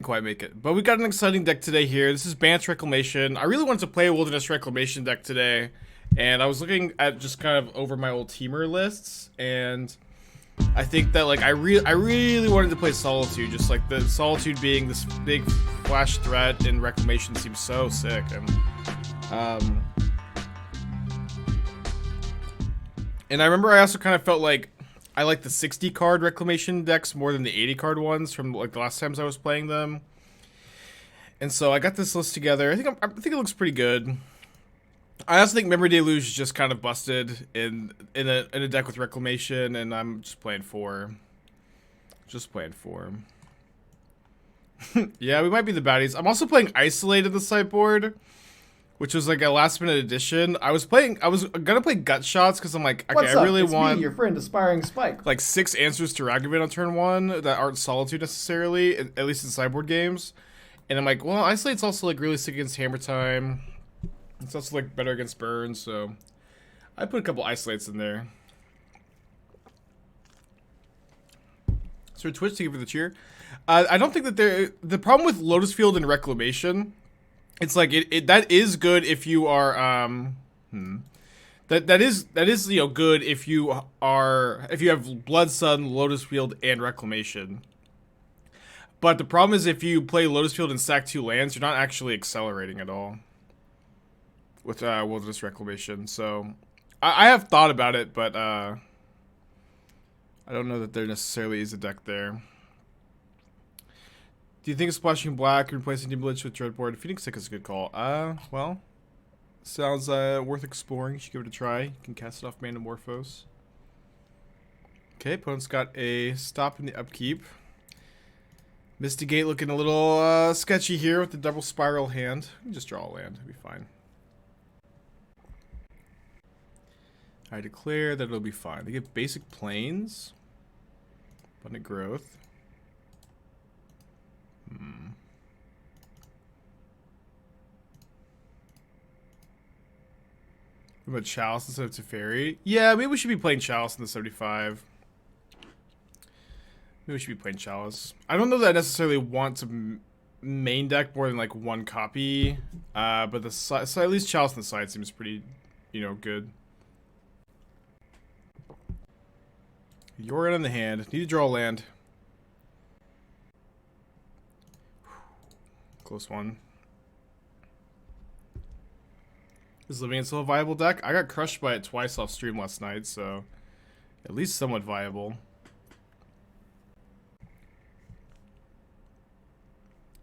quite make it. But we got an exciting deck today here. This is Bant Reclaimation. I really wanted to play a Wilderness Reclamation deck today. And I was looking at just kind of over my old teamer lists. And I think that like I really wanted to play Solitude. Just like the Solitude being this big flash threat in Reclamation seems so sick. And I remember I also kind of felt like I like the 60 card Reclamation decks more than the 80 card ones from like the last times I was playing them. And so I got this list together. I think it looks pretty good. I also think Memory Deluge is just kind of busted in a deck with Reclamation, and I'm just playing 4. Yeah, we might be the baddies. I'm also playing Isolate in the sideboard, which was like a last minute addition. I was gonna play Gut Shots because I'm like, okay, What's up? I really It's want me, your friend Aspiring Spike. like 6 answers to Ragavan on turn 1 that aren't Solitude necessarily, at least in sideboard games. And I'm like, well, Isolate's also like really sick against Hammer Time. It's also like better against Burn, so I put a couple Isolates in there. So Twitch, thank you for the cheer. I don't think that the problem with Lotus Field and Reclamation, it's like that is good if you are that is you know good if you have Blood Sun, Lotus Field, and Reclamation. But the problem is if you play Lotus Field and stack 2 lands, you're not actually accelerating at all with Wilderness Reclamation. So I have thought about it, but I don't know that there necessarily is a deck there. Do you think splashing black and replacing Dimblitch with Dreadboard? Phoenix Sick is a good call. Well, sounds worth exploring. You should give it a try. You can cast it off Manamorphose. Okay, opponent's got a stop in the upkeep. Misty Gate looking a little sketchy here with the double spiral hand. You can just draw a land. It'll be fine. I declare that it'll be fine. They get basic planes. Abundant growth. What about Chalice instead of Teferi? Yeah, maybe we should be playing Chalice in the 75. Maybe we should be playing Chalice. I don't know that I necessarily want to main deck more than like 1 copy. But so at least Chalice on the side seems pretty, good. You're in the hand. Need to draw a land. Close one. Is Living still a viable deck? I got crushed by it twice off stream last night, so at least somewhat viable.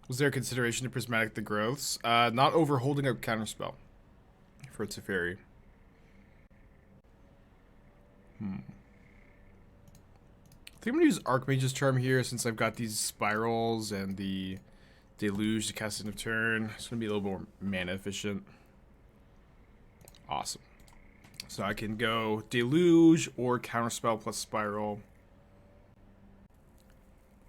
Was there a consideration to Prismatic the Growths? Not overholding a Counterspell for Teferi. I think I'm gonna use Archmage's Charm here since I've got these spirals and the Deluge to cast end of turn. It's gonna be a little more mana efficient. Awesome. So I can go Deluge or Counterspell plus Spiral.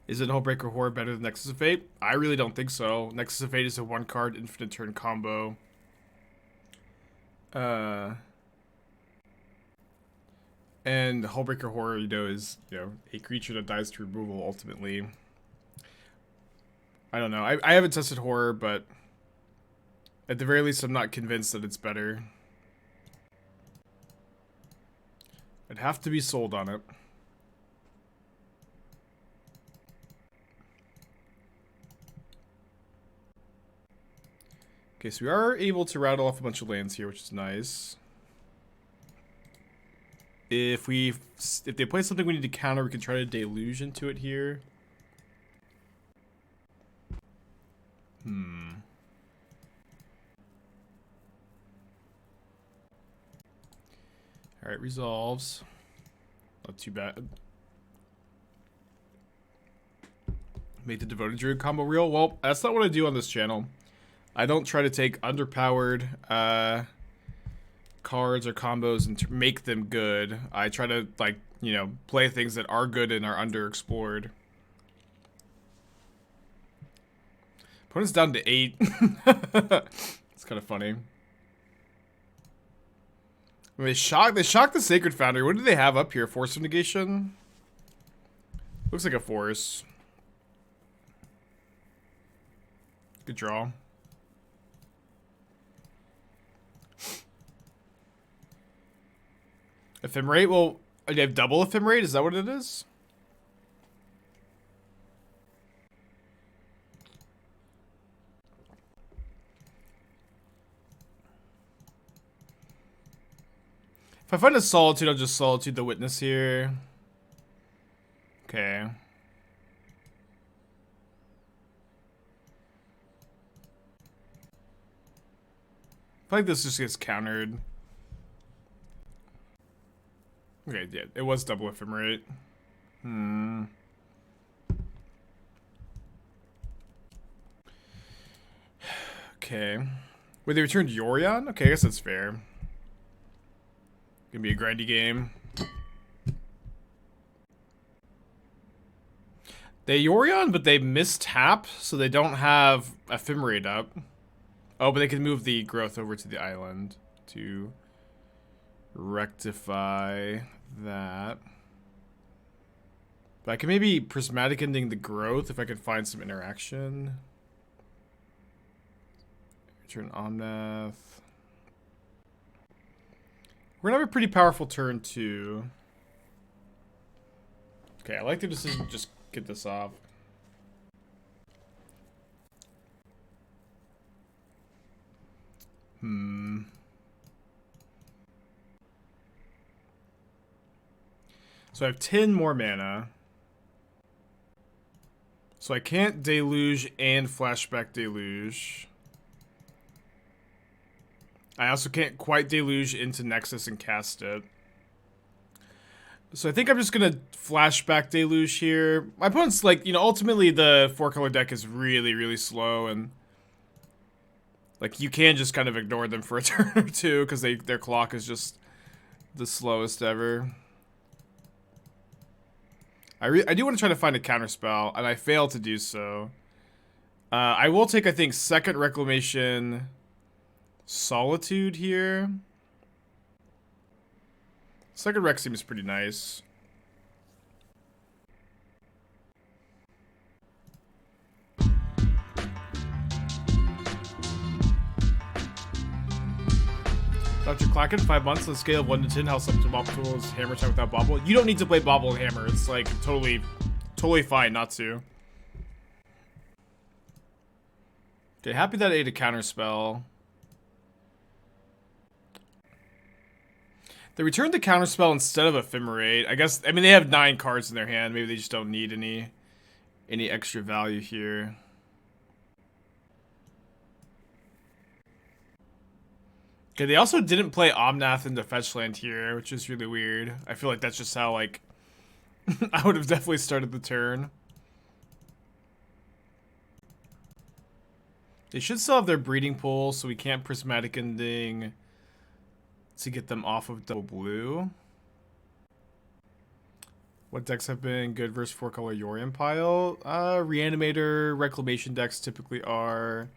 Is it Hullbreaker Horror better than Nexus of Fate? I really don't think so. Nexus of Fate is a 1-card infinite turn combo. And Hullbreaker Horror, is, a creature that dies to removal ultimately. I don't know. I haven't tested Horror, but at the very least, I'm not convinced that it's better. I'd have to be sold on it. Okay, so we are able to rattle off a bunch of lands here, which is nice. If they play something we need to counter, we can try to Deluge into it here. Alright, resolves. Not too bad. Make the Devoted Druid combo real? Well, that's not what I do on this channel. I don't try to take underpowered cards or combos and make them good. I try to, play things that are good and are underexplored. Opponent's down to 8. It's kind of funny. I mean, they shocked the Sacred Foundry. What do they have up here? Force of Negation? Looks like a force. Good draw. Ephemerate? Well, you have double Ephemerate? Is that what it is? If I find a Solitude, I'll just Solitude the Witness here. Okay. I feel like this just gets countered. Okay, yeah, it was double Ephemerate. Okay. Wait, they returned Yorion? Okay, I guess that's fair. Gonna be a grindy game. They Yorion, but they mistap, so they don't have Ephemerate up. Oh, but they can move the growth over to the island to rectify that. But I can maybe Prismatic Ending the growth if I can find some interaction. Return Omnath. We're gonna have a pretty powerful turn too. Okay, I like the decision to just get this off. So I have 10 more mana. So I can't Deluge and Flashback Deluge. I also can't quite Deluge into Nexus and cast it. So I think I'm just gonna Flashback Deluge here. My opponent's like, you know, ultimately the 4-color deck is really, really slow, and like you can just kind of ignore them for a turn or two because their clock is just the slowest ever. I do want to try to find a counterspell, and I fail to do so. I will take, I think, second Reclamation Solitude here. Second Rec seems pretty nice. Dr. Clacken, 5 months on a scale of 1 to 10. How suboptimal is hammer time without bobble? You don't need to play bobble and hammer. It's like totally fine not to. Okay, happy that I ate a counterspell. They returned the counterspell instead of Ephemerate. I guess, I mean, they have 9 cards in their hand. Maybe they just don't need any extra value here. Okay, they also didn't play Omnath into Fetchland here, which is really weird. I feel like that's just how, like, I would have definitely started the turn. They should still have their breeding pool, so we can't Prismatic Ending to get them off of double blue. What decks have been good versus 4-color Yorion pile? Reanimator, Reclamation decks typically are.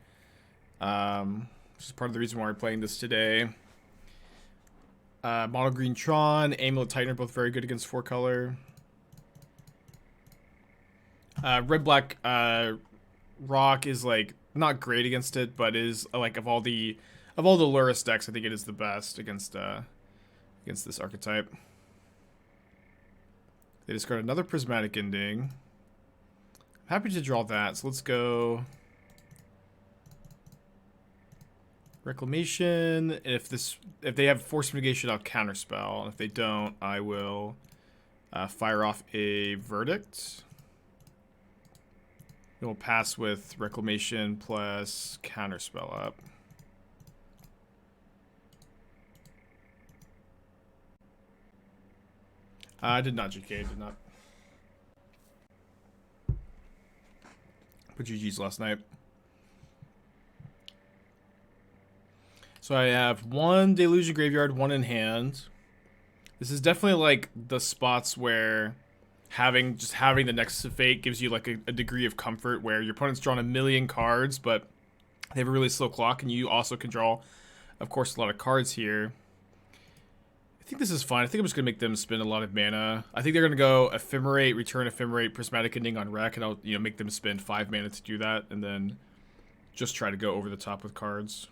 Which is part of the reason why we're playing this today. Mono Green Tron, Amulet Titan are both very good against 4-color. Red Black Rock is like not great against it, but is like of all the Lurrus decks, I think it is the best against this archetype. They discard another Prismatic Ending. I'm happy to draw that, so let's go Reclamation. If they have Force Negation, I'll Counterspell. If they don't, I will fire off a Verdict. Then we'll pass with Reclamation plus Counterspell up. I did not GK, did not. Put GG's last night. So I have 1 Deluge in Graveyard, 1 in hand. This is definitely like the spots where having the Nexus of Fate gives you like a degree of comfort where your opponent's drawn a million cards, but they have a really slow clock, and you also can draw, of course, a lot of cards here. I think this is fine. I think I'm just going to make them spend a lot of mana. I think they're going to go Ephemerate, return Ephemerate, Prismatic Ending on Rec, and I'll make them spend 5 mana to do that, and then just try to go over the top with cards.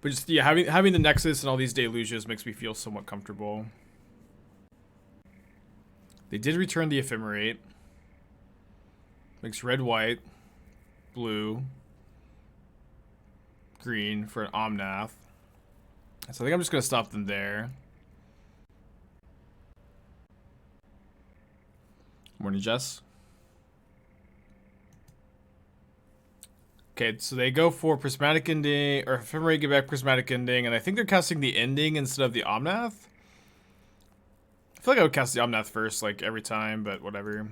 But just, yeah, having the Nexus and all these Deluges makes me feel somewhat comfortable. They did return the Ephemerate. Makes red, white, blue, green for an Omnath. So I think I'm just going to stop them there. Morning, Jess. Okay, so they go for Prismatic Ending, or Ephemerate, get back Prismatic Ending, and I think they're casting the Ending instead of the Omnath. I feel like I would cast the Omnath first, like, every time, but whatever.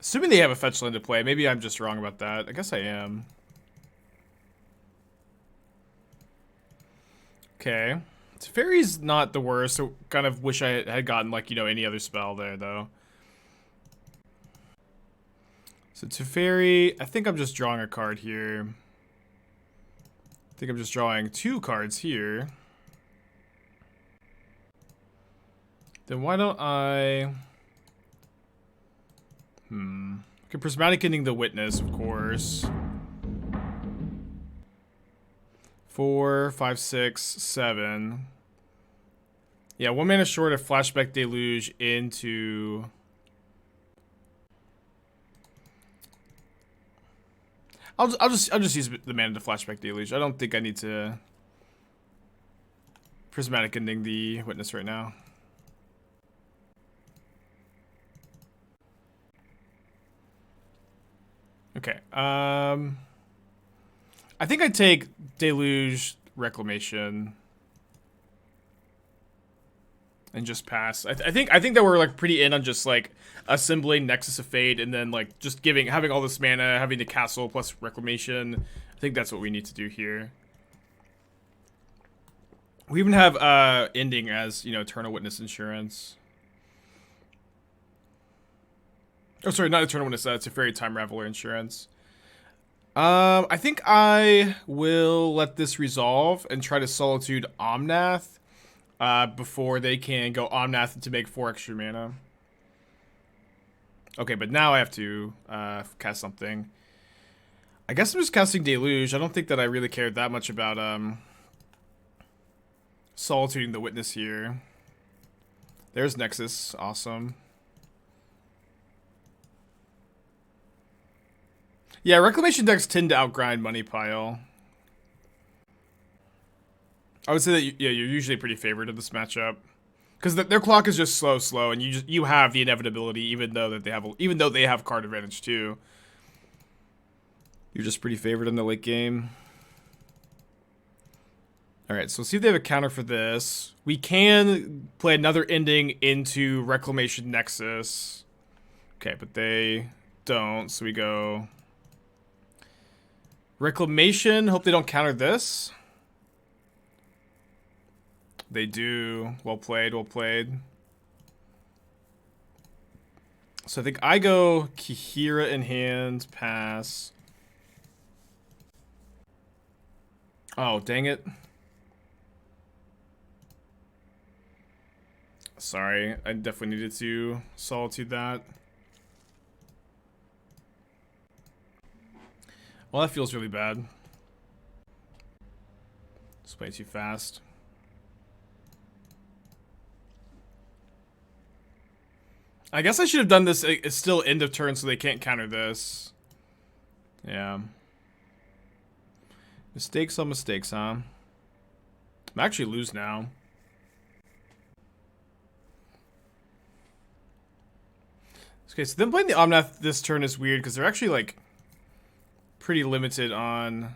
Assuming they have a fetch land to play. Maybe I'm just wrong about that. I guess I am. Okay. Teferi's not the worst. I kind of wish I had gotten, like, you know, any other spell there, though. So Teferi, I think I'm just drawing a card here. I think I'm just drawing 2 cards here. Then why don't I... Okay, Prismatic Ending the Witness, of course. 4, 5, 6, 7. Yeah, 1 mana short of Flashback Deluge into... I'll just use the mana to Flashback Deluge. I don't think I need to Prismatic Ending the Witness right now. Okay. I think I'd take Deluge Reclamation and just pass. I think that we're like pretty in on just like assembling Nexus of Fate and then like just having all this mana, having the castle plus Reclamation. I think that's what we need to do here. We even have Ending as, you know, Eternal Witness Insurance. Oh, sorry, not Eternal Witness. It's a Teferi Time Raveler Insurance. I think I will let this resolve and try to Solitude Omnath before they can go Omnath to make 4 extra mana. Okay, but now I have to cast something. I guess I'm just casting Deluge. I don't think that I really cared that much about Solituding the Witness here. There's Nexus. Awesome. Yeah, Reclamation decks tend to outgrind Money Pile. I would say that you're usually pretty favored of this matchup, because their clock is just slow, and you have the inevitability, even though they have card advantage too. You're just pretty favored in the late game. All right, so let's see if they have a counter for this. We can play another Ending into Reclamation Nexus. Okay, but they don't, so we go Reclamation. Hope they don't counter this. They do. Well played, well played. So I think I go Kaheera in hand, pass. Oh, dang it. Sorry, I definitely needed to Solitude that. Well, that feels really bad. Just way too fast. I guess I should have done this. It's still end of turn, so they can't counter this. Yeah. Mistakes on mistakes, huh? I'm actually lose now. Okay, so them playing the Omnath this turn is weird because they're actually like pretty limited on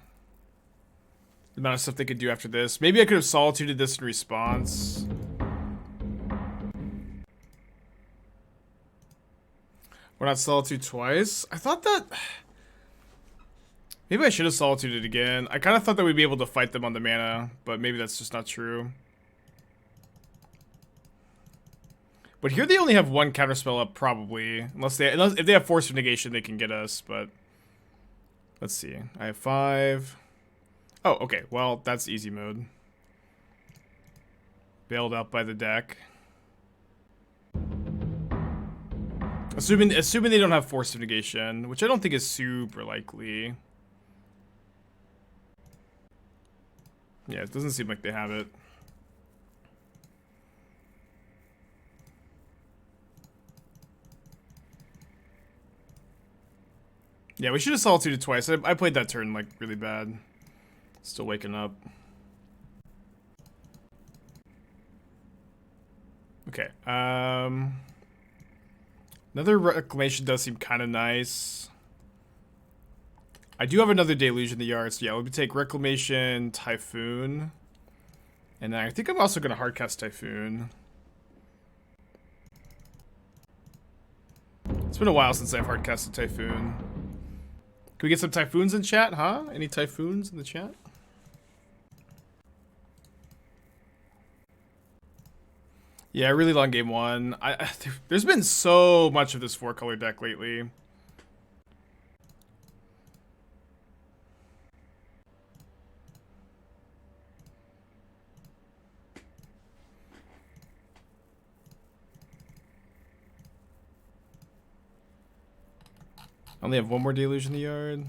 the amount of stuff they could do after this. Maybe I could have Solituded this in response. We're not Solitude twice. I thought that maybe I should have Solituded again. I kind of thought that we'd be able to fight them on the mana, but maybe that's just not true. But here they only have 1 counterspell up, probably. Unless if they have Force of Negation, they can get us, but let's see. I have 5. Oh, okay. Well, that's easy mode. Bailed out by the deck. Assuming they don't have Force of Negation, which I don't think is super likely. Yeah, it doesn't seem like they have it. Yeah, we should have Solitude twice. I played that turn, like, really bad. Still waking up. Okay, another Reclamation does seem kind of nice. I do have another Deluge in the yard, so yeah, let me take Reclamation, Typhoon. And then I think I'm also going to hardcast Typhoon. It's been a while since I've hardcasted Typhoon. Can we get some Typhoons in chat, huh? Any Typhoons in the chat? Yeah, really long game one. There's been so much of this 4-color deck lately. I only have one more Deluge in the yard.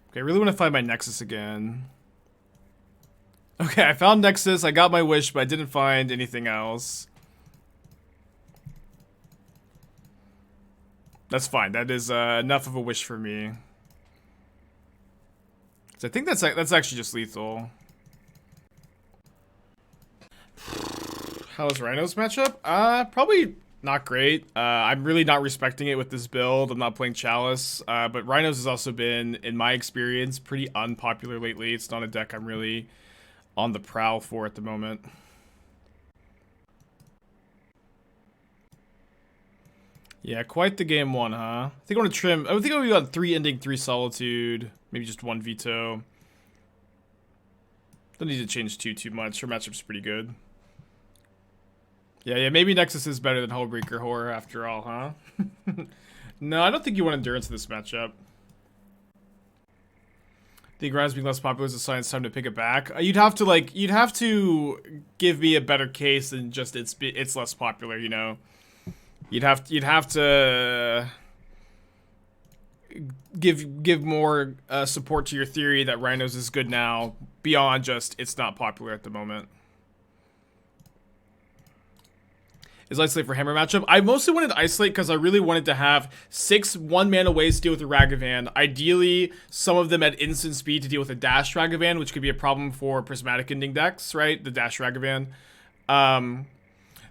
Okay, I really want to find my Nexus again. Okay, I found Nexus, I got my wish, but I didn't find anything else. That's fine, that is enough of a wish for me. So I think that's actually just lethal. How is Rhino's matchup? Probably not great. I'm really not respecting it with this build. I'm not playing Chalice, but Rhinos has also been, in my experience, pretty unpopular lately. It's not a deck I'm really on the prowl for at the moment. Yeah, quite the game one, huh? I think I want to trim. I think we got 3 Ending, 3 Solitude, maybe just 1 Veto. Don't need to change too much. Her matchup's pretty good. Yeah, maybe Nexus is better than Hullbreaker Horror after all, huh? No, I don't think you want Endurance in this matchup. The grind's being less popular is a sign it's time to pick it back. You'd have to give me a better case than just it's less popular, you know. You'd have to give more support to your theory that Rhinos is good now beyond just it's not popular at the moment. Is Isolate for Hammer matchup? I mostly wanted Isolate because I really wanted to have 6 1-mana ways to deal with the Ragavan. Ideally, some of them at instant speed to deal with a Dash Ragavan, which could be a problem for Prismatic Ending decks, right? The Dash Ragavan.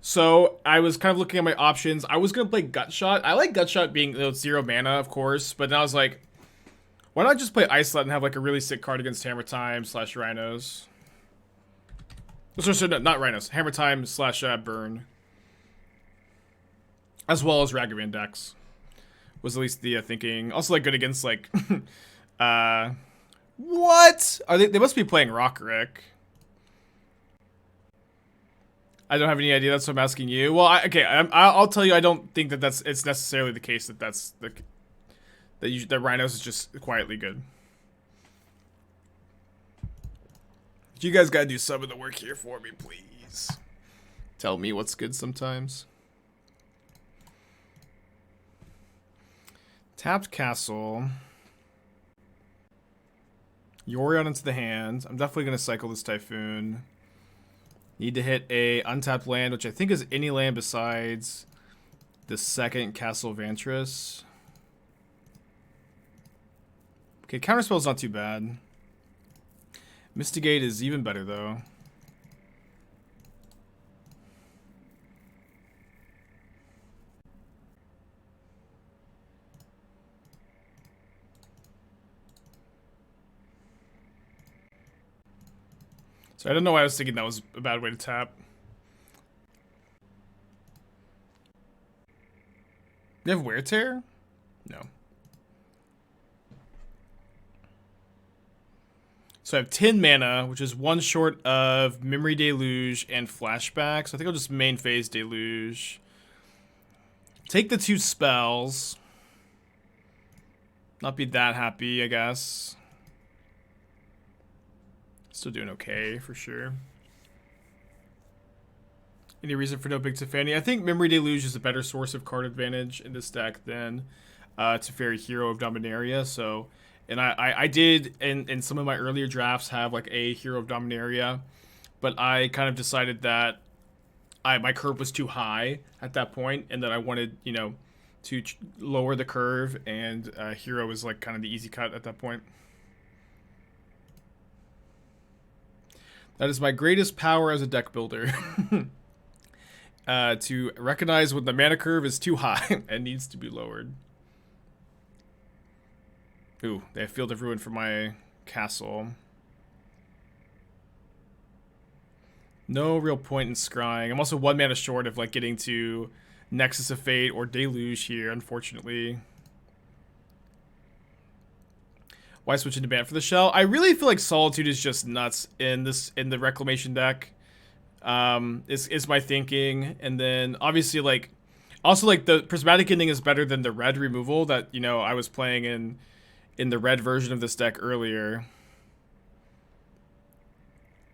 So I was kind of looking at my options. I was going to play Gutshot. I like Gutshot being 0 mana, of course, but then I was like, why not just play Isolate and have like a really sick card against Hammer Time / Rhinos? So no, not Rhinos. Hammer Time / Burn. As well as Ragavan decks. Was at least the thinking. Also, like, good against, like... what? Are they must be playing Rockrick. I don't have any idea. That's what I'm asking you. Well, I'll tell you I don't think that it's necessarily the case that Rhinos is just quietly good. You guys gotta do some of the work here for me, please. Tell me what's good sometimes. Tapped Castle. Yorion into the hand. I'm definitely going to cycle this Typhoon. Need to hit a untapped land, which I think is any land besides the second Castle Vantress. Okay, Counterspell's not too bad. Mistigate is even better, though. So I don't know why I was thinking that was a bad way to tap. You have Wear Tear? No. So I have 10 mana, which is 1 short of Memory Deluge and Flashback. So I think I'll just main phase Deluge. Take the 2 spells. Not be that happy, I guess. Still doing okay, for sure. Any reason for no big Teferi? I think Memory Deluge is a better source of card advantage in this deck than Teferi Hero of Dominaria. So, and I did in some of my earlier drafts have like a Hero of Dominaria, but I kind of decided that my curve was too high at that point, and that I wanted, you know, to lower the curve, and Hero was like kind of the easy cut at that point. That is my greatest power as a deck builder. To recognize when the mana curve is too high and needs to be lowered. Ooh, they have Field of Ruin for my castle. No real point in scrying. I'm also 1 mana short of like getting to Nexus of Fate or Deluge here, unfortunately. Why switch into Bant for the shell? I really feel like Solitude is just nuts in the Reclamation deck. Is my thinking. And then obviously like also like the Prismatic Ending is better than the red removal that, you know, I was playing in the red version of this deck earlier.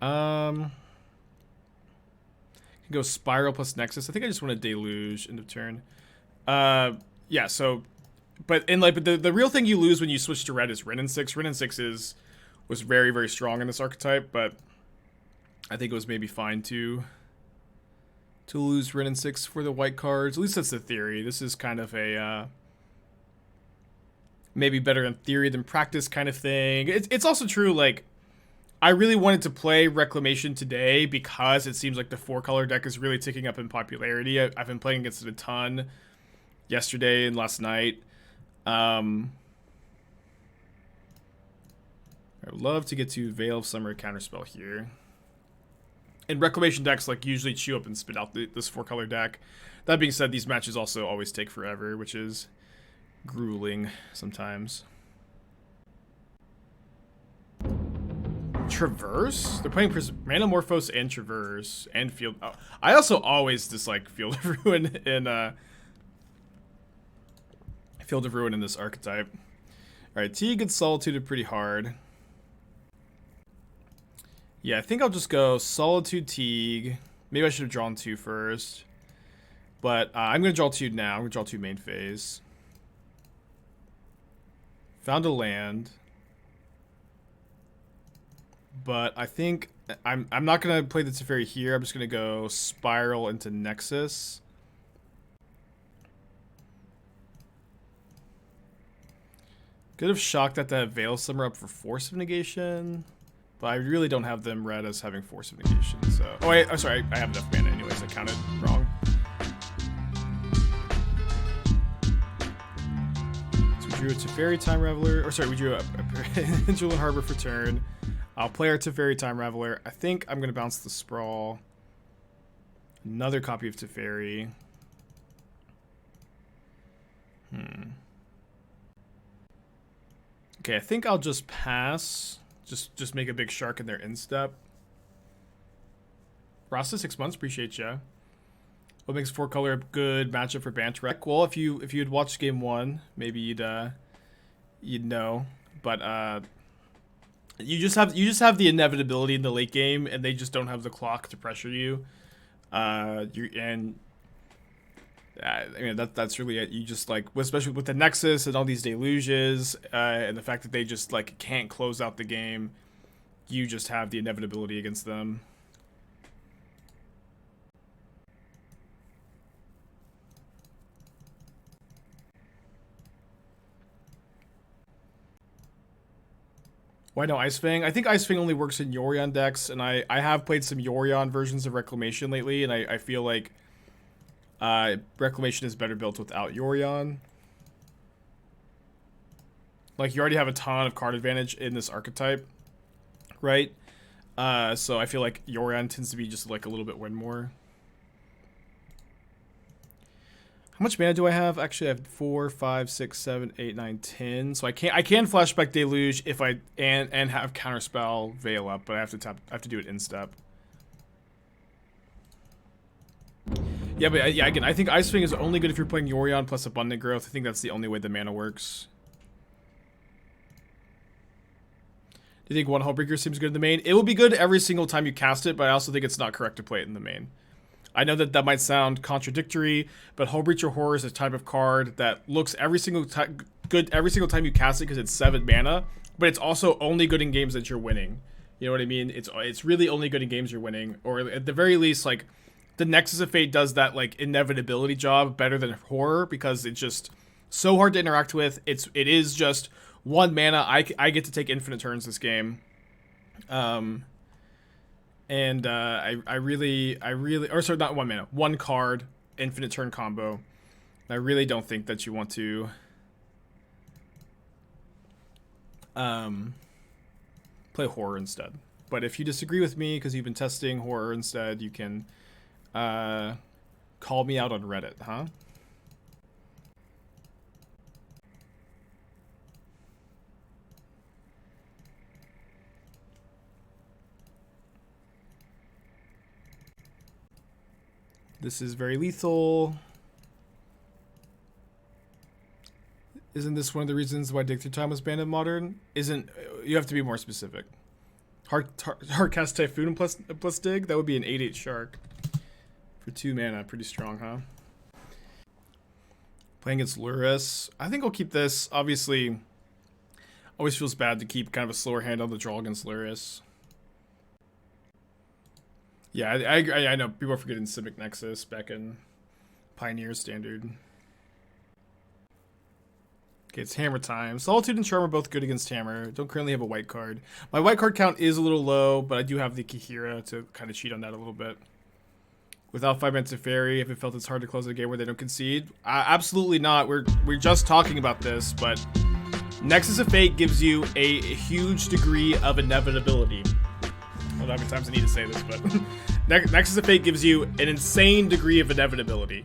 Can go Spiral plus Nexus. I think I just want a Deluge end of turn. Yeah, so but the real thing you lose when you switch to red is Wrenn and 6. Wrenn and 6 was very, very strong in this archetype, but I think it was maybe fine to lose Wrenn and 6 for the white cards. At least that's the theory. This is kind of a maybe better in theory than practice kind of thing. It's also true, like, I really wanted to play Reclamation today because it seems like the 4-color deck is really ticking up in popularity. I've been playing against it a ton yesterday and last night. I would love to get to Veil of Summer Counterspell here. And Reclamation decks like usually chew up and spit out this 4-color deck. That being said, these matches also always take forever, which is grueling sometimes. Traverse? They're playing Manamorphose and Traverse and Field. Oh, I also always dislike Field of Ruin in Field of Ruin in this archetype. Alright, T gets Solitude pretty hard. Yeah, I think I'll just go Solitude Teague. Maybe I should have drawn 2 first. But I'm going to draw 2 now. I'm going to draw 2 main phase. Found a land. But I think I'm not going to play the Teferi here. I'm just going to go Spiral into Nexus. Could have shocked that that Veil Summer up for Force of Negation. But I really don't have them read as having Force of Negation, so... Oh, wait, I'm sorry, I have enough mana anyways, I counted wrong. So we drew a Teferi Time Raveler, or sorry, we drew a Hinterland Harbor for turn. I'll play our Teferi Time Raveler. I think I'm going to bounce the Sprawl. Another copy of Teferi. Okay, I think I'll just pass... Just make a big shark in their instep. Rasta 6 months, appreciate ya. What makes 4-color a good matchup for Bant Rec? Well, if you had watched game 1, maybe you'd know. But you just have the inevitability in the late game, and they just don't have the clock to pressure you. I mean that's really it. You just like, especially with the Nexus and all these deluges, and the fact that they just like can't close out the game, you just have the inevitability against them. Why no Ice Fang? I think Ice Fang only works in Yorion decks, and I have played some Yorion versions of Reclamation lately, and I feel like Reclamation is better built without Yorion. Like, you already have a ton of card advantage in this archetype, right? So I feel like Yorion tends to be just like a little bit win more. How much mana do I have? Actually, I have 4, 5, 6, 7, 8, 9, 10. So I can flashback Deluge if I and have Counterspell Veil up, but I have to do it in step. Yeah, but yeah, again, I think Ice Fang is only good if you're playing Yorion plus Abundant Growth. I think that's the only way the mana works. Do you think One Hullbreaker seems good in the main? It will be good every single time you cast it, but I also think it's not correct to play it in the main. I know that that might sound contradictory, but Hullbreacher of Horror is a type of card that looks good every single time you cast it because it's 7 mana, but it's also only good in games that you're winning. You know what I mean? It's really only good in games you're winning, or at the very least, like the Nexus of Fate does that like inevitability job better than Horror because it's just so hard to interact with. It is just 1 mana. I get to take infinite turns this game. I really, or sorry, not 1 mana, 1 card, infinite turn combo. I really don't think that you want to play Horror instead. But if you disagree with me because you've been testing Horror instead, you can call me out on Reddit, huh? This is very lethal. Isn't this one of the reasons why Dig Through Time was banned in Modern? Isn't, you have to be more specific. Hard cast Typhoon plus Dig? That would be an 8/8 Shark. For 2 mana, pretty strong, huh? Playing against Lurrus. I think I'll keep this. Obviously, always feels bad to keep kind of a slower hand on the draw against Lurrus. Yeah, I know. People are forgetting Simic Nexus back in Pioneer Standard. Okay, it's Hammer time. Solitude and Charm are both good against Hammer. Don't currently have a white card. My white card count is a little low, but I do have the Kaheera to kind of cheat on that a little bit. Without 5-mana Teferi, if it felt it's hard to close a game where they don't concede? Absolutely not. We're just talking about this, but Nexus of Fate gives you a huge degree of inevitability. I don't know how many times I need to say this, but Nexus of Fate gives you an insane degree of inevitability.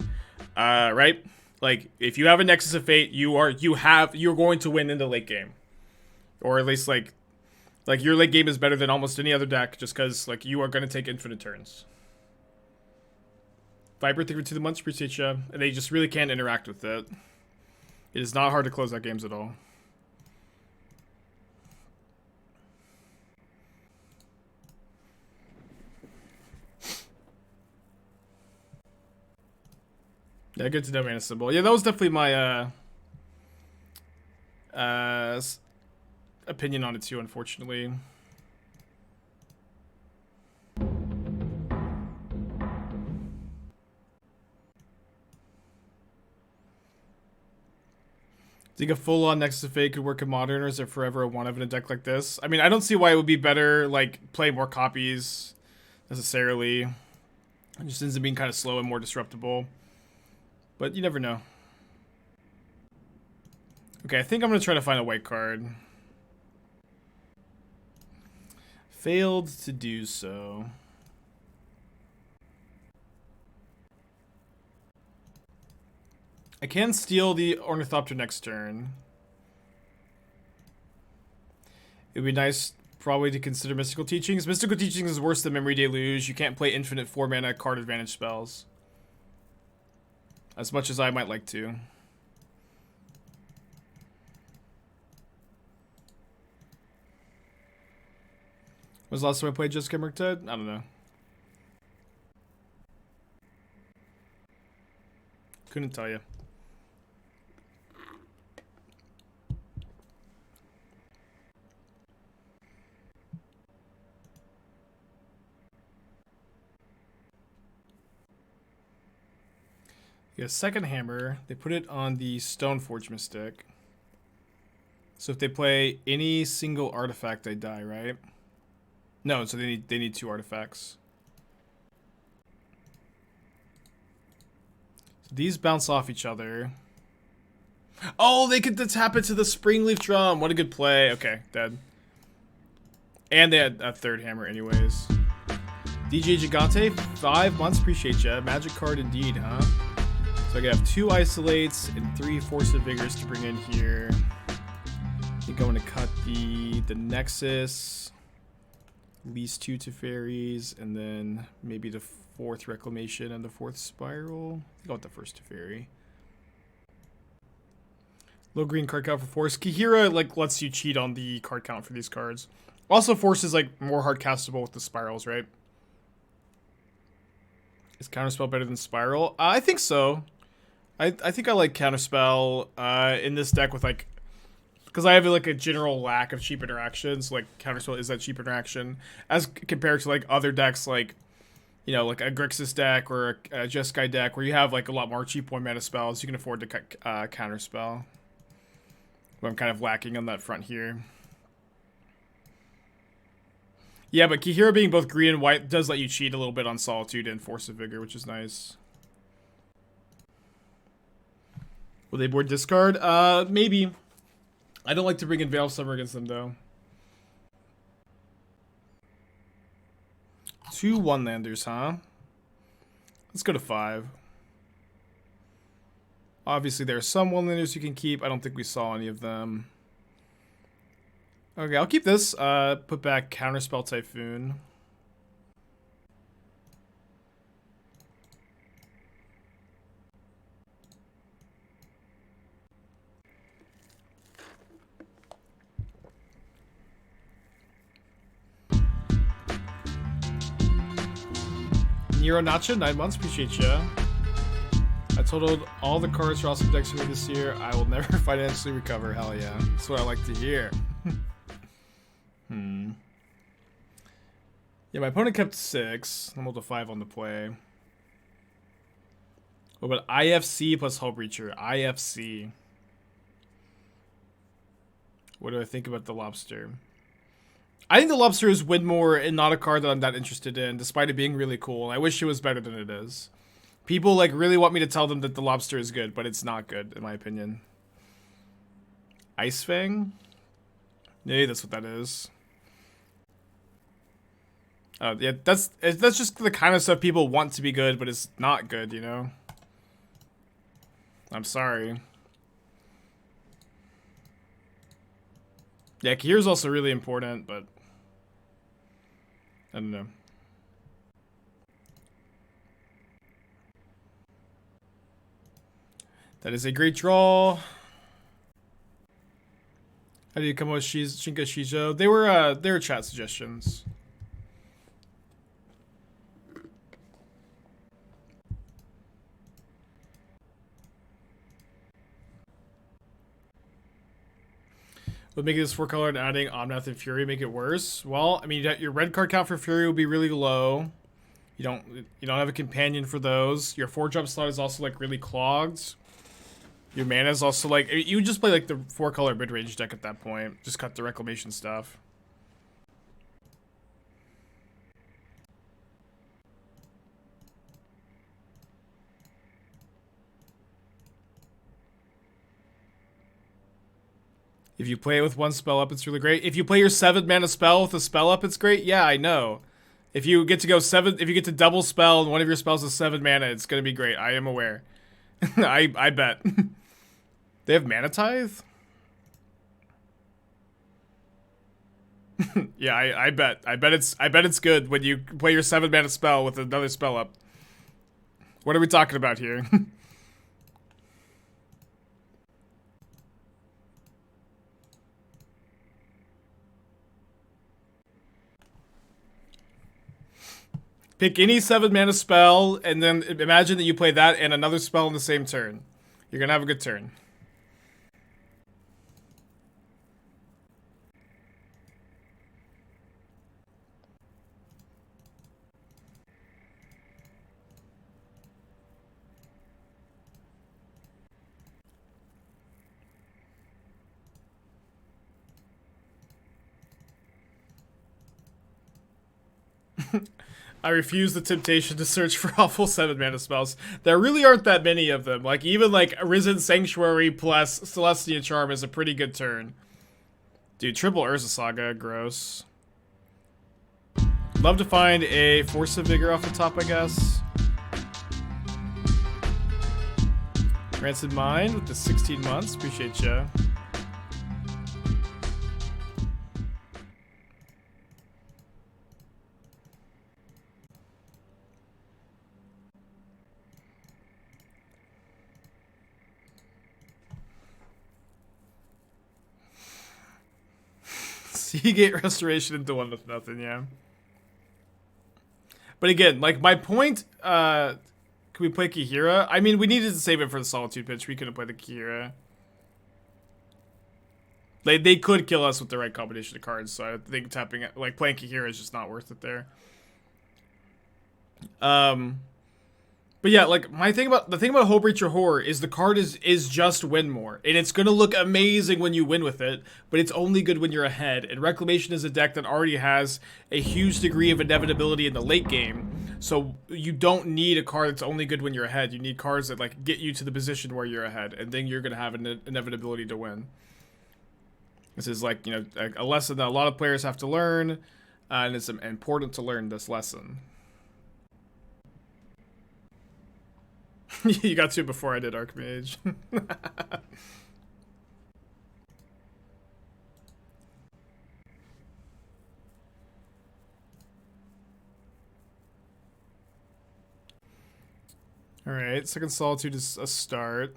Right? Like, if you have a Nexus of Fate, you're going to win in the late game. Or at least, like your late game is better than almost any other deck just because, like, you are going to take infinite turns. Viper, thank you to the months, appreciate you. And they just really can't interact with it. It is not hard to close out games at all. Yeah, good to know mana symbol. Yeah, that was definitely my opinion on it too, unfortunately. Do you think a full-on Nexus of Fate could work in Modern, or is it forever a one-of in a deck like this? I mean, I don't see why it would be better, like, play more copies, necessarily. It just ends up being kind of slow and more disruptible. But you never know. Okay, I think I'm going to try to find a white card. Failed to do so. I can steal the Ornithopter next turn. It would be nice probably to consider Mystical Teachings. Mystical Teachings is worse than Memory Deluge. You can't play infinite 4-mana card advantage spells. As much as I might like to. When was the last time I played Jessica Murktide? I don't know. Couldn't tell you. You get a second hammer. They put it on the Stoneforge Mystic. So if they play any single artifact, they die, right? No, so they need 2 artifacts. So these bounce off each other. Oh, they could tap it to the Springleaf Drum. What a good play. Okay, dead. And they had a third hammer anyways. DJ Gigante, 5 months. Appreciate ya. Magic card indeed, huh? So I can have 2 Isolates and 3 Force of Vigors to bring in here. I think I want to cut the Nexus. At least 2 Teferis, and then maybe the 4th Reclamation and the 4th Spiral. I think I want the first Teferi. Low green card count for Force. Kaheera, like, lets you cheat on the card count for these cards. Also, Force is, like, more hard castable with the Spirals, right? Is Counterspell better than Spiral? I think so. I think I like Counterspell in this deck with like, because I have like a general lack of cheap interactions. Like Counterspell is that cheap interaction as compared to like other decks like, you know, like a Grixis deck or a Jeskai deck where you have like a lot more cheap 1 mana spells. You can afford to Counterspell. But I'm kind of lacking on that front here. Yeah, but Kaheera being both green and white does let you cheat a little bit on Solitude and Force of Vigor, which is nice. Will they board discard? Maybe. I don't like to bring in Veil of Summer against them, though. 2 1-landers, huh? Let's go to 5. Obviously, there are some 1-landers you can keep. I don't think we saw any of them. Okay, I'll keep this. Put back Counterspell Typhoon. Nero Nacho, 9 months. Appreciate ya. I totaled all the cards for awesome decks for me this year. I will never financially recover. Hell yeah. That's what I like to hear. Yeah, my opponent kept 6. I'm able to 5 on the play. What about IFC plus Hullbreacher? IFC. What do I think about the Lobster? I think the Lobster is Widmore and not a card that I'm that interested in, despite it being really cool. I wish it was better than it is. People like really want me to tell them that the Lobster is good, but it's not good, in my opinion. Ice Fang? Maybe that's what that is. Yeah, that's just the kind of stuff people want to be good, but it's not good, you know? I'm sorry. Yeah, Kaheera's also really important, but I don't know. That is a great draw. How do you come up with Shinka Shijo? They were chat suggestions. Would making this 4-color and adding Omnath and Fury make it worse? Well, I mean, your red card count for Fury will be really low. You don't have a companion for those. Your 4-drop slot is also like really clogged. Your mana is also like, you would just play like the 4-color mid-range deck at that point. Just cut the Reclamation stuff. If you play it with 1 spell up, it's really great. If you play your 7-mana spell with a spell up, it's great. Yeah, I know. If you get to go 7, if you get to double spell and one of your spells is 7 mana, it's gonna be great. I am aware. I bet. They have Mana Tithe? Yeah, I bet. I bet it's good when you play your 7-mana spell with another spell up. What are we talking about here? Pick any 7-mana spell, and then imagine that you play that and another spell in the same turn. You're gonna have a good turn. I refuse the temptation to search for awful 7-mana spells. There really aren't that many of them. Like, even like Arisen Sanctuary plus Celestia Charm is a pretty good turn. Dude, triple Urza Saga, gross. Love to find a Force of Vigor off the top, I guess. Rancid Mind with the 16 months, appreciate ya. Seagate Restoration into 1 with nothing, yeah. But again, like my point, can we play Kaheera? I mean, we needed to save it for the Solitude pitch. We couldn't play the Kaheera. They could kill us with the right combination of cards, so I think tapping it, like playing Kaheera is just not worth it there. But yeah, like the thing about Hullbreacher Horror is the card is just win more, and it's gonna look amazing when you win with it, but it's only good when you're ahead. And Reclamation is a deck that already has a huge degree of inevitability in the late game, so you don't need a card that's only good when you're ahead. You need cards that like get you to the position where you're ahead, and then you're gonna have an inevitability to win. This is like, you know, a lesson that a lot of players have to learn, and it's important to learn this lesson. You got to before I did Archmage. Alright, second Solitude is a start.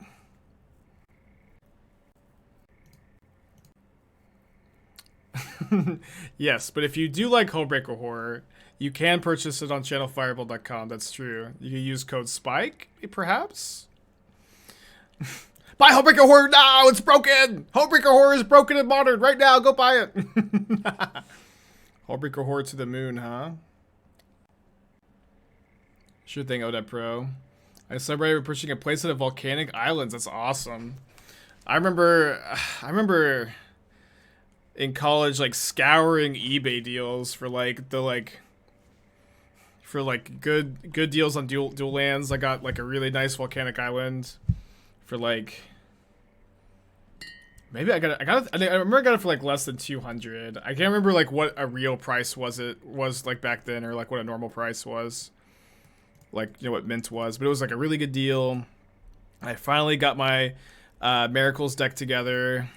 Yes, but if you do like Hullbreacher Horror, you can purchase it on channelfireball.com. That's true. You can use code SPIKE, perhaps? Buy Hullbreacher Horror now! It's broken! Hullbreacher Horror is broken in Modern! Right now, go buy it! Hullbreacher Horror to the moon, huh? Sure thing, Odette Pro. I celebrated pushing a playset of volcanic islands. That's awesome. I remember in college, like, scouring eBay deals for, like, good deals on dual lands. I got like a really nice volcanic island for like, maybe I remember I got it for like less than 200. I can't remember like what a real price was like back then, or like what a normal price was, like, you know, what mint was, but it was like a really good deal. I finally got my Miracles deck together.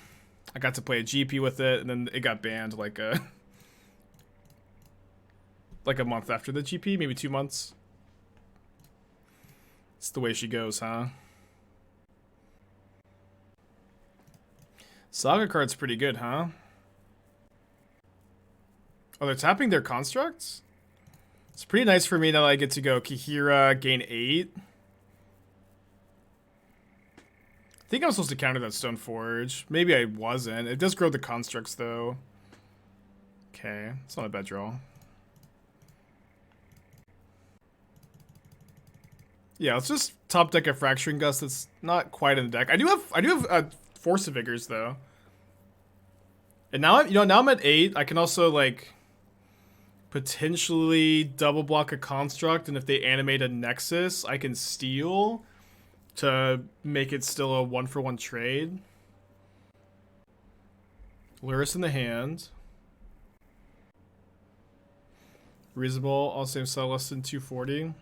I got to play a GP with it, and then it got banned like a month after the GP, maybe 2 months. It's the way she goes, huh? Saga card's pretty good, huh? Oh, they're tapping their constructs? It's pretty nice for me that I get to go Kaheera, gain 8. I think I'm supposed to counter that Stoneforge. Maybe I wasn't. It does grow the constructs, though. Okay, it's not a bad draw. Yeah, let's just top deck a Fracturing Gust that's not quite in the deck. I do have Force of Vigors though. And now I'm at 8. I can also like potentially double block a construct, and if they animate a Nexus, I can steal to make it still a 1-for-1 trade. Luris in the hand. Reasonable, all same sell less than 240.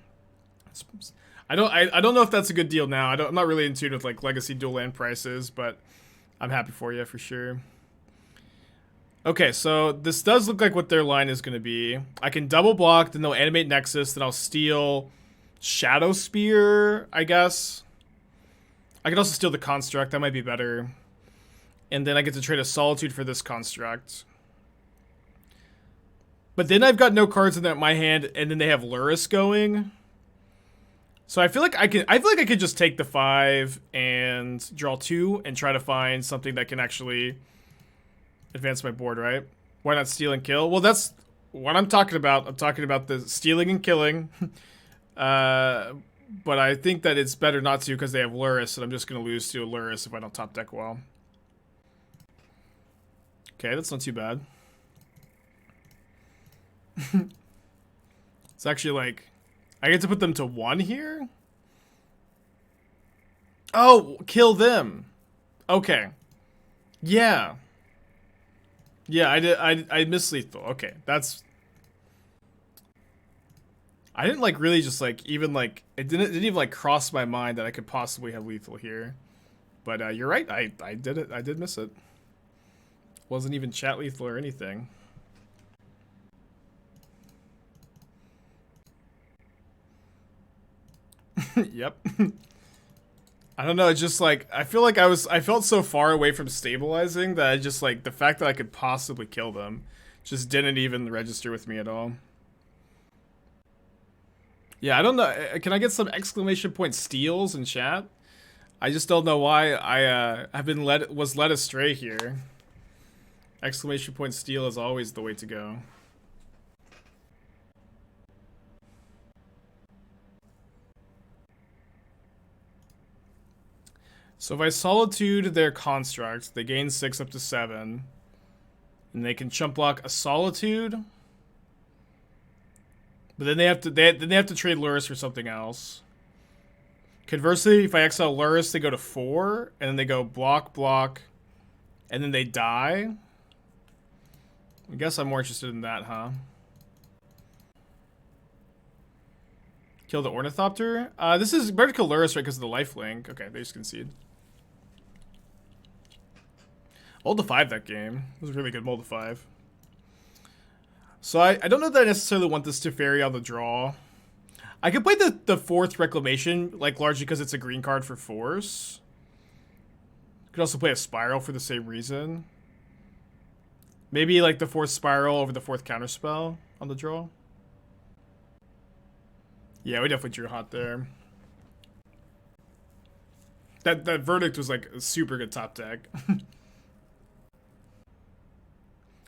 I don't know if that's a good deal now. I'm not really in tune with like legacy dual land prices, but I'm happy for you for sure. Okay, so this does look like what their line is going to be. I can double block, then they'll animate Nexus, then I'll steal Shadow Spear, I guess. I can also steal the construct, that might be better. And then I get to trade a Solitude for this construct. But then I've got no cards in my hand, and then they have Luris going. So I feel like I could just take the 5 and draw 2 and try to find something that can actually advance my board, right? Why not steal and kill? Well, that's what I'm talking about. I'm talking about the stealing and killing. But I think that it's better not to because they have Luris, and I'm just going to lose to a Luris if I don't top deck well. Okay, that's not too bad. It's actually like, I get to put them to 1 here? Oh, kill them. Okay. Yeah. Yeah, I missed lethal. Okay, that's... I didn't like really just like even like it didn't even like cross my mind that I could possibly have lethal here. But you're right. I did it. I did miss it. Wasn't even chat lethal or anything. Yep. I don't know, it's just like I feel like I felt so far away from stabilizing that I just like the fact that I could possibly kill them just didn't even register with me at all. Yeah, I don't know. Can I get some exclamation point steals in chat? I just don't know why I have been was led astray here. Exclamation point steal is always the way to go. So if I Solitude their construct, they gain 6 up to 7. And they can chump block a Solitude. But then they have to trade Lurrus for something else. Conversely, if I exile Lurrus, they go to 4, and then they go block, block, and then they die. I guess I'm more interested in that, huh? Kill the Ornithopter? This is better to kill Lurrus, right, because of the lifelink. Okay, they just concede. Mold to 5 that game. It was a really good mold to 5. So I don't know that I necessarily want this Teferi on the draw. I could play the 4th Reclamation, like largely because it's a green card for Force. Could also play a Spiral for the same reason. Maybe like the 4th Spiral over the 4th Counterspell on the draw. Yeah, we definitely drew hot there. That Verdict was like a super good top deck.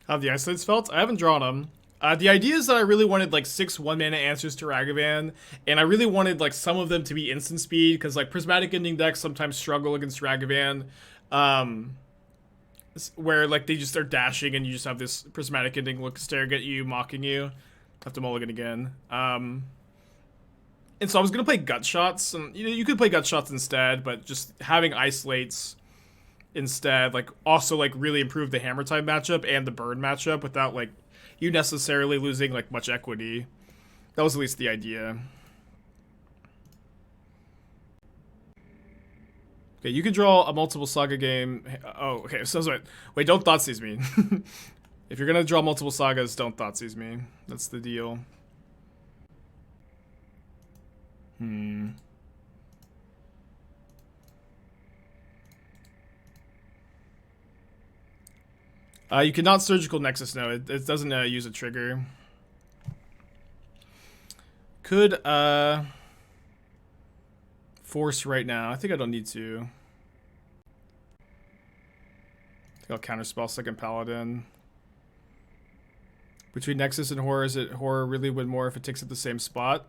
How have the Isolates felt? I haven't drawn them. The idea is that I really wanted like 6 1-mana answers to Ragavan, and I really wanted like some of them to be instant speed, because like Prismatic Ending decks sometimes struggle against Ragavan, where like they just are dashing and you just have this Prismatic Ending look stare at you, mocking you. Have to mulligan again. And so I was gonna play Gut Shots, and you could play Gut Shots instead, but just having Isolates instead, like also like really improve the Hammer Time matchup and the Burn matchup without like you necessarily losing like much equity. That was at least the idea. Okay, you can draw a multiple saga game. Oh, okay. So wait, don't Thoughtseize me. If you're gonna draw multiple sagas, don't Thoughtseize me. That's the deal. You cannot Surgical Nexus, no. It doesn't use a trigger. Could, Force right now. I think I don't need to. I think I'll Counterspell second Paladin. Between Nexus and Horror, is it Horror really win more if it takes at the same spot?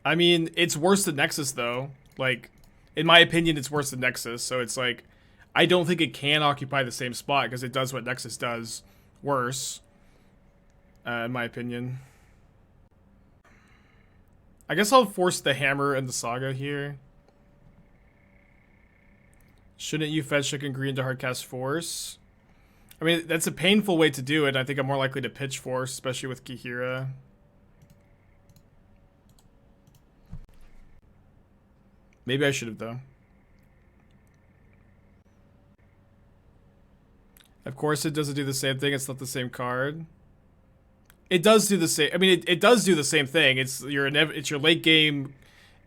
I mean, it's worse than Nexus, though. Like, in my opinion, it's worse than Nexus, so it's like, I don't think it can occupy the same spot because it does what Nexus does worse, in my opinion. I guess I'll force the Hammer and the Saga here. Shouldn't you fetch second green to hardcast Force? I mean, that's a painful way to do it. I think I'm more likely to pitch Force, especially with Kaheera. Maybe I should have, though. Of course, it doesn't do the same thing. It's not the same card. It does do the same. I mean, it does do the same thing. It's your late game,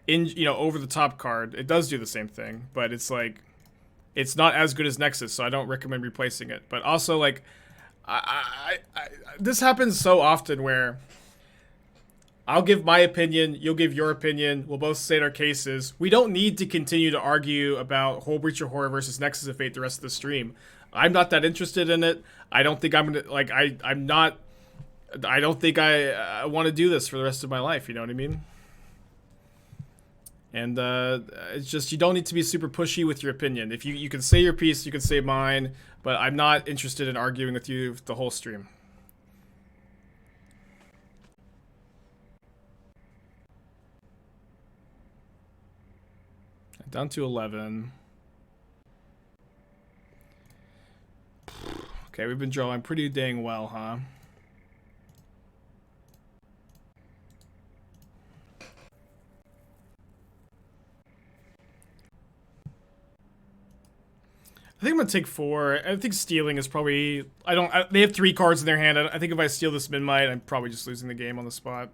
over the top card. It does do the same thing, but it's like, it's not as good as Nexus, so I don't recommend replacing it. But also, like, this happens so often where I'll give my opinion, you'll give your opinion, we'll both state our cases. We don't need to continue to argue about Whole Breach or Horror versus Nexus of Fate the rest of the stream. I'm not that interested in it. I don't think I'm gonna, like, I don't think I want to do this for the rest of my life, you know what I mean? And it's just, you don't need to be super pushy with your opinion. If you can say your piece, you can say mine, but I'm not interested in arguing with you the whole stream. Down to 11. Okay, we've been drawing pretty dang well, huh? I think I'm gonna take 4. I think stealing is probably... they have 3 cards in their hand. I think if I steal this Midnight, I'm probably just losing the game on the spot.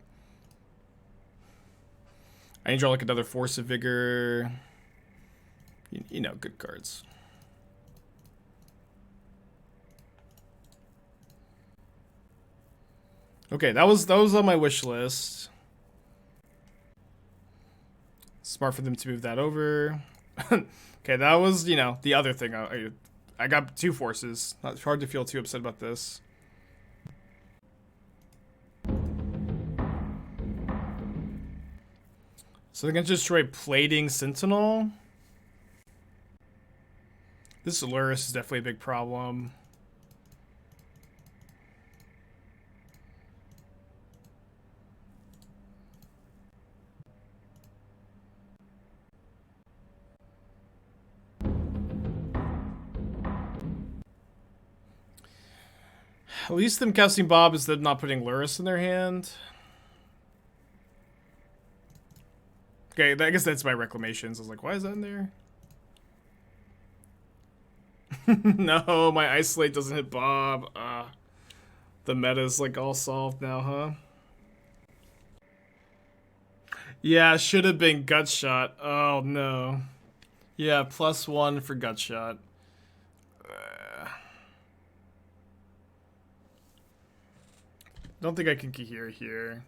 I need to draw like another Force of Vigor. You know, good cards. Okay, that was on my wish list. Smart for them to move that over. Okay, that was, you know, the other thing. I got 2 forces. Not hard to feel too upset about this. So they're gonna destroy Plating Sentinel. This Luris is definitely a big problem. At least them casting Bob is them not putting Luris in their hand. Okay, I guess that's my reclamations. I was like, why is that in there? No, my isolate doesn't hit Bob. The meta's like all solved now, huh? Yeah, should have been gut shot. Oh no. Yeah, +1 for gut shot. Don't think I can Kaheera here.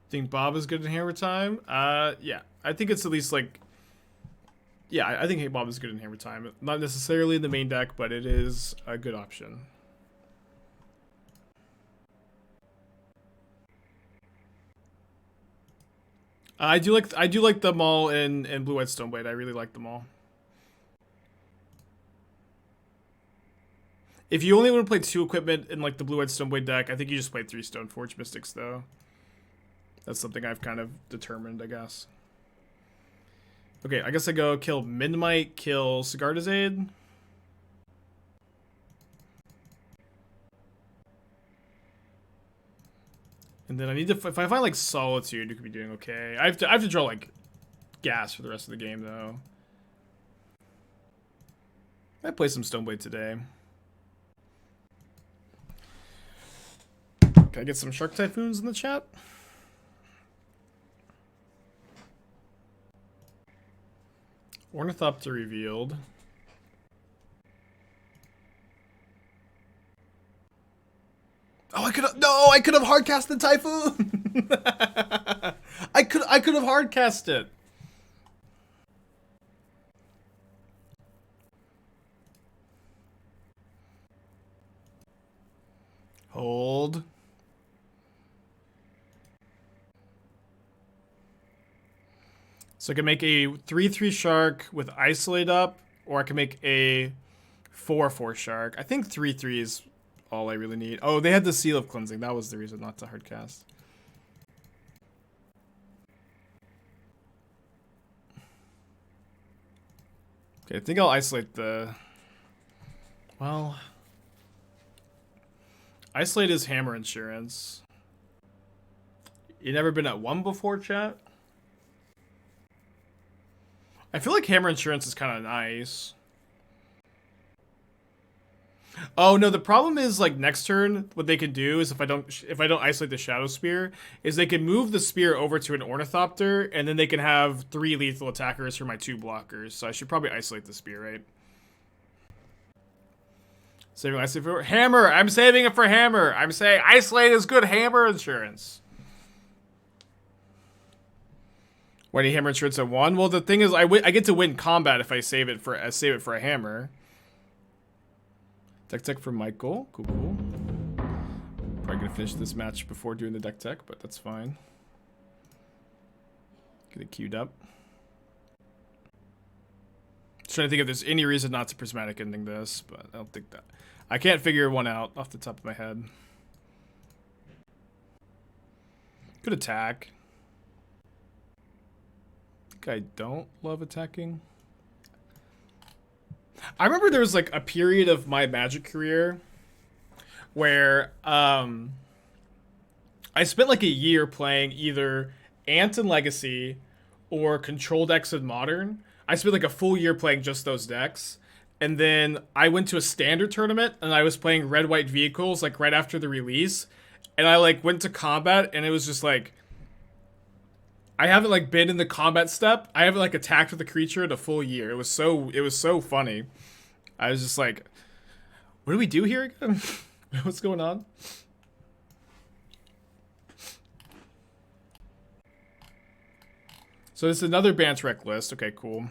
Think Bob is good in Hammer Time? Yeah. I think it's at least like... Yeah, I think Bob is good in Hammer Time. Not necessarily in the main deck, but it is a good option. I do like them all in Blue-White Stoneblade. I really like them all. If you only want to play 2 equipment in like the Blue-White Stoneblade deck, I think you just play 3 Stoneforge Mystics though. That's something I've kind of determined, I guess. Okay, I guess I go kill Midnight, kill Sigarda's Aid. And then I need to, if I find like Solitude, you could be doing okay. I have to draw like gas for the rest of the game though. I might play some Stoneblade today. Can I get some Shark Typhoons in the chat? Ornithopter revealed. Oh, I could have hardcast the Typhoon. I could have hardcast it. Hold. So I can make a 3/3 Shark with Isolate up, or I can make a 4/4 Shark. I think 3/3 is all I really need. Oh, they had the Seal of Cleansing. That was the reason not to hardcast. Okay, I think I'll isolate the... Well... Isolate is Hammer Insurance. You never been at 1 before, chat? I feel like Hammer Insurance is kind of nice. Oh no, the problem is like next turn, what they can do is if I don't isolate the Shadow Spear, is they can move the spear over to an Ornithopter, and then they can have 3 lethal attackers for my 2 blockers. So I should probably isolate the spear, right? Saving isolate for Hammer. I'm saving it for Hammer. I'm saying isolate is good Hammer Insurance. When you Hammer Insurance at 1, well the thing is I get to win combat if I save it for a Hammer. Deck tech for Michael. Cool, cool. Probably gonna finish this match before doing the deck tech, but that's fine. Get it queued up. Just trying to think if there's any reason not to Prismatic Ending this, but I don't think that. I can't figure one out off the top of my head. Good attack. I think I don't love attacking. I remember there was like a period of my Magic career where I spent like a year playing either Ant and Legacy or Control decks in Modern. I spent like a full year playing just those decks. And then I went to a Standard tournament and I was playing Red-White Vehicles like right after the release. And I like went to combat and it was just like, I haven't like been in the combat step. I haven't like attacked with a creature in a full year. It was so funny. I was just like, what do we do here again? What's going on? So this is another Bant Rec list. Okay, cool.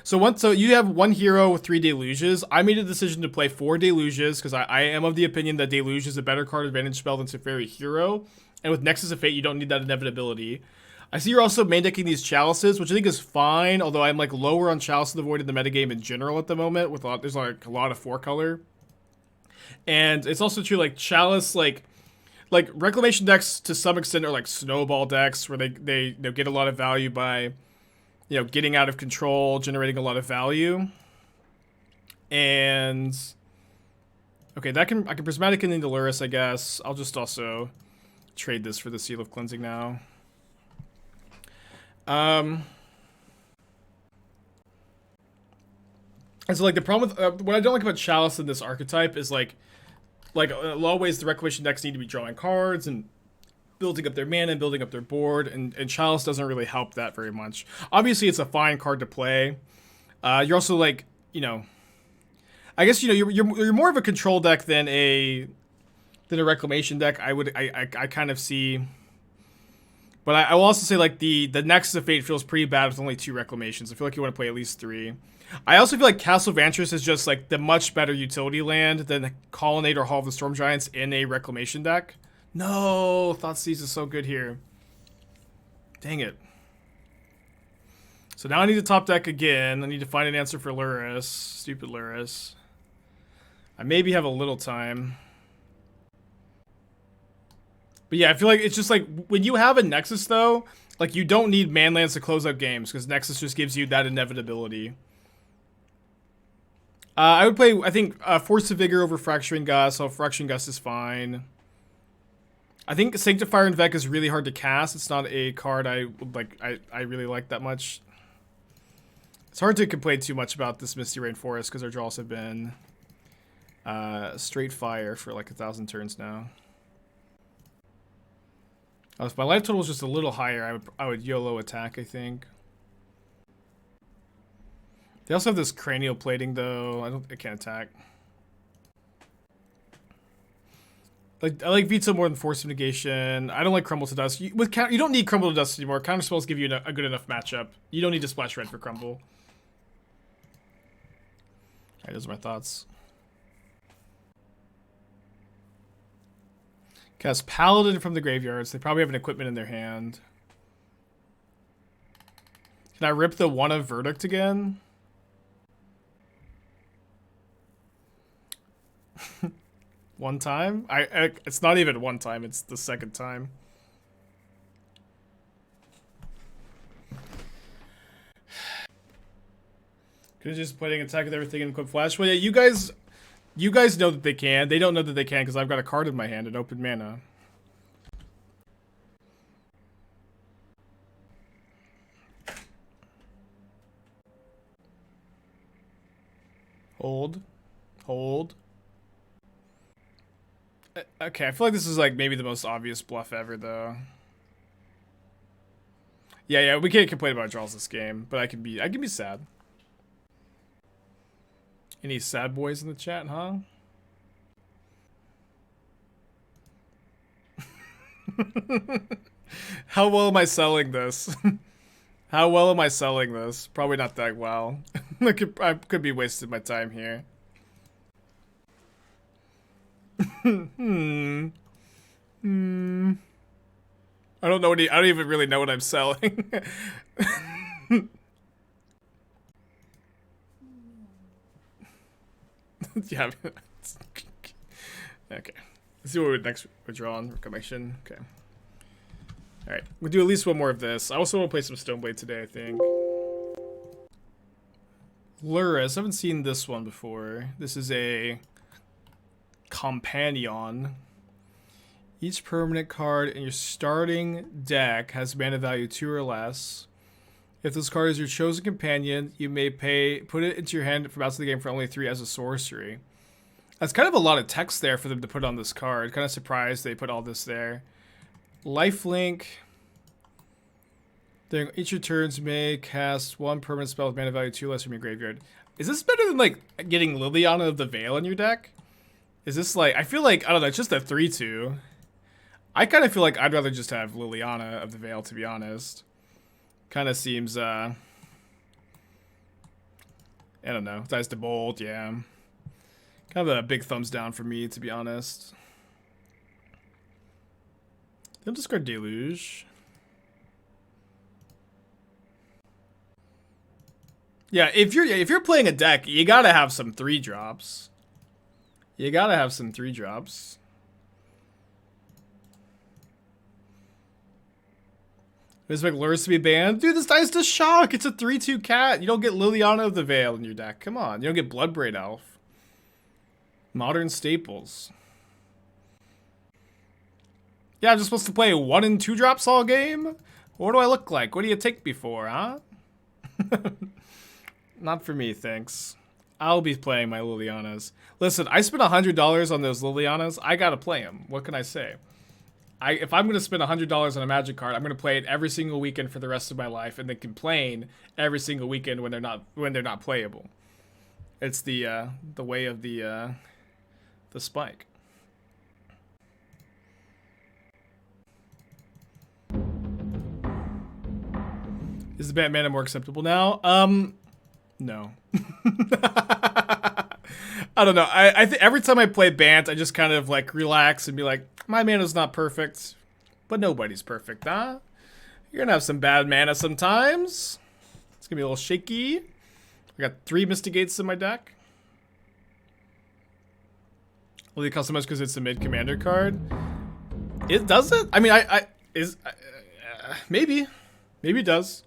So you have one hero with 3 Deluges. I made a decision to play 4 Deluges because I am of the opinion that Deluge is a better card advantage spell than Teferi Hero. And with Nexus of Fate, you don't need that inevitability. I see you're also main decking these Chalices, which I think is fine, although I'm like lower on Chalice of the Void in the metagame in general at the moment. There's like a lot of 4-color. And it's also true, like Chalice, like Reclamation decks to some extent are like snowball decks where they get a lot of value by, you know, getting out of control, generating a lot of value. And okay, I can Prismatic Ending to Luris, I guess. I'll just also trade this for the Seal of Cleansing now. And so like the problem with what I don't like about Chalice in this archetype is like in a lot of ways the Reclamation decks need to be drawing cards and building up their mana and building up their board, and Chalice doesn't really help that very much. Obviously, it's a fine card to play. You're also like, you know, I guess, you know, you're more of a control deck than a Reclamation deck. I kind of see, but I will also say like the Nexus of Fate feels pretty bad with only 2 Reclamations. I feel like you want to play at least 3. I also feel like Castle Vantress is just like the much better utility land than Colonnade or Hall of the Storm Giants in a Reclamation deck. No, Thoughtseize is so good here. Dang it. So now I need to top deck again. I need to find an answer for Luris. Stupid Luris. I maybe have a little time. But yeah, I feel like it's just like when you have a Nexus though, like you don't need manlands to close out games because Nexus just gives you that inevitability. I would play, I think, Force of Vigor over Fracturing Gust, so Fracturing Gust is fine. I think Sanctifier and Vec is really hard to cast. It's not a card I really like that much. It's hard to complain too much about this Misty Rainforest because our draws have been straight fire for like 1,000 turns now. If my life total was just a little higher, I would YOLO attack, I think. They also have this cranial plating though. I can't attack. Like I like Veto more than Force of Negation. I don't like Crumble to Dust. You don't need Crumble to Dust anymore. Counterspells give you a good enough matchup. You don't need to splash red for Crumble. Alright, those are my thoughts. Cast Paladin from the graveyards. They probably have an equipment in their hand. Can I rip the one of Verdict again? One time? It's not even one time, it's the second time. Could just playing attack with everything and equip flash. Well, yeah, you guys know that they can. They don't know that they can because I've got a card in my hand and open mana. Hold. Okay, I feel like this is like maybe the most obvious bluff ever, though. Yeah, we can't complain about draws this game, but I can be sad. Any sad boys in the chat, huh? How well am I selling this? How well am I selling this? Probably not that well. I could be wasting my time here. I don't know I don't even really know what I'm selling. Yeah. Okay. Let's see what we're drawing. Reclamation. Okay. Alright. We'll do at least one more of this. I also want to play some Stoneblade today, I think. Luris. I haven't seen this one before. This is a companion. Each permanent card in your starting deck has mana value 2 or less. If this card is your chosen companion, you may put it into your hand from outside the game for only 3 as a sorcery. That's kind of a lot of text there for them to put on this card. Kind of surprised they put all this there. Lifelink. During each of your turns, may cast 1 permanent spell with mana value 2 less from your graveyard. Is this better than like getting Liliana of the Veil in your deck? Is this like, I feel like, I don't know, it's just a 3/2. I kind of feel like I'd rather just have Liliana of the Veil, to be honest. Kind of seems, I don't know. Dice to bolt, yeah. Kind of a big thumbs down for me, to be honest. They'll discard Deluge. Yeah, if you're playing a deck, you gotta have some 3-drops. You gotta have some 3-drops. Mismac lures to be banned. Dude, this dice does shock. It's a 3/2 cat. You don't get Liliana of the Veil in your deck. Come on. You don't get Bloodbraid Elf. Modern staples. Yeah, I'm just supposed to play 1 and 2 drops all game? What do I look like? What do you take me for, huh? Not for me, thanks. I'll be playing my Lilianas. Listen, I spent $100 on those Lilianas. I gotta play them. What can I say? If I'm gonna spend $100 on a Magic card, I'm gonna play it every single weekend for the rest of my life, and then complain every single weekend when they're not playable. It's the way of the spike. Is the Bant mana more acceptable now? No. I don't know. I think every time I play Bant, I just kind of like relax and be like, my mana's not perfect, but nobody's perfect, huh? You're gonna have some bad mana sometimes. It's gonna be a little shaky. I got 3 Misty Gates in my deck. Will you customize because it's a mid commander card? It does it? I mean, maybe it does.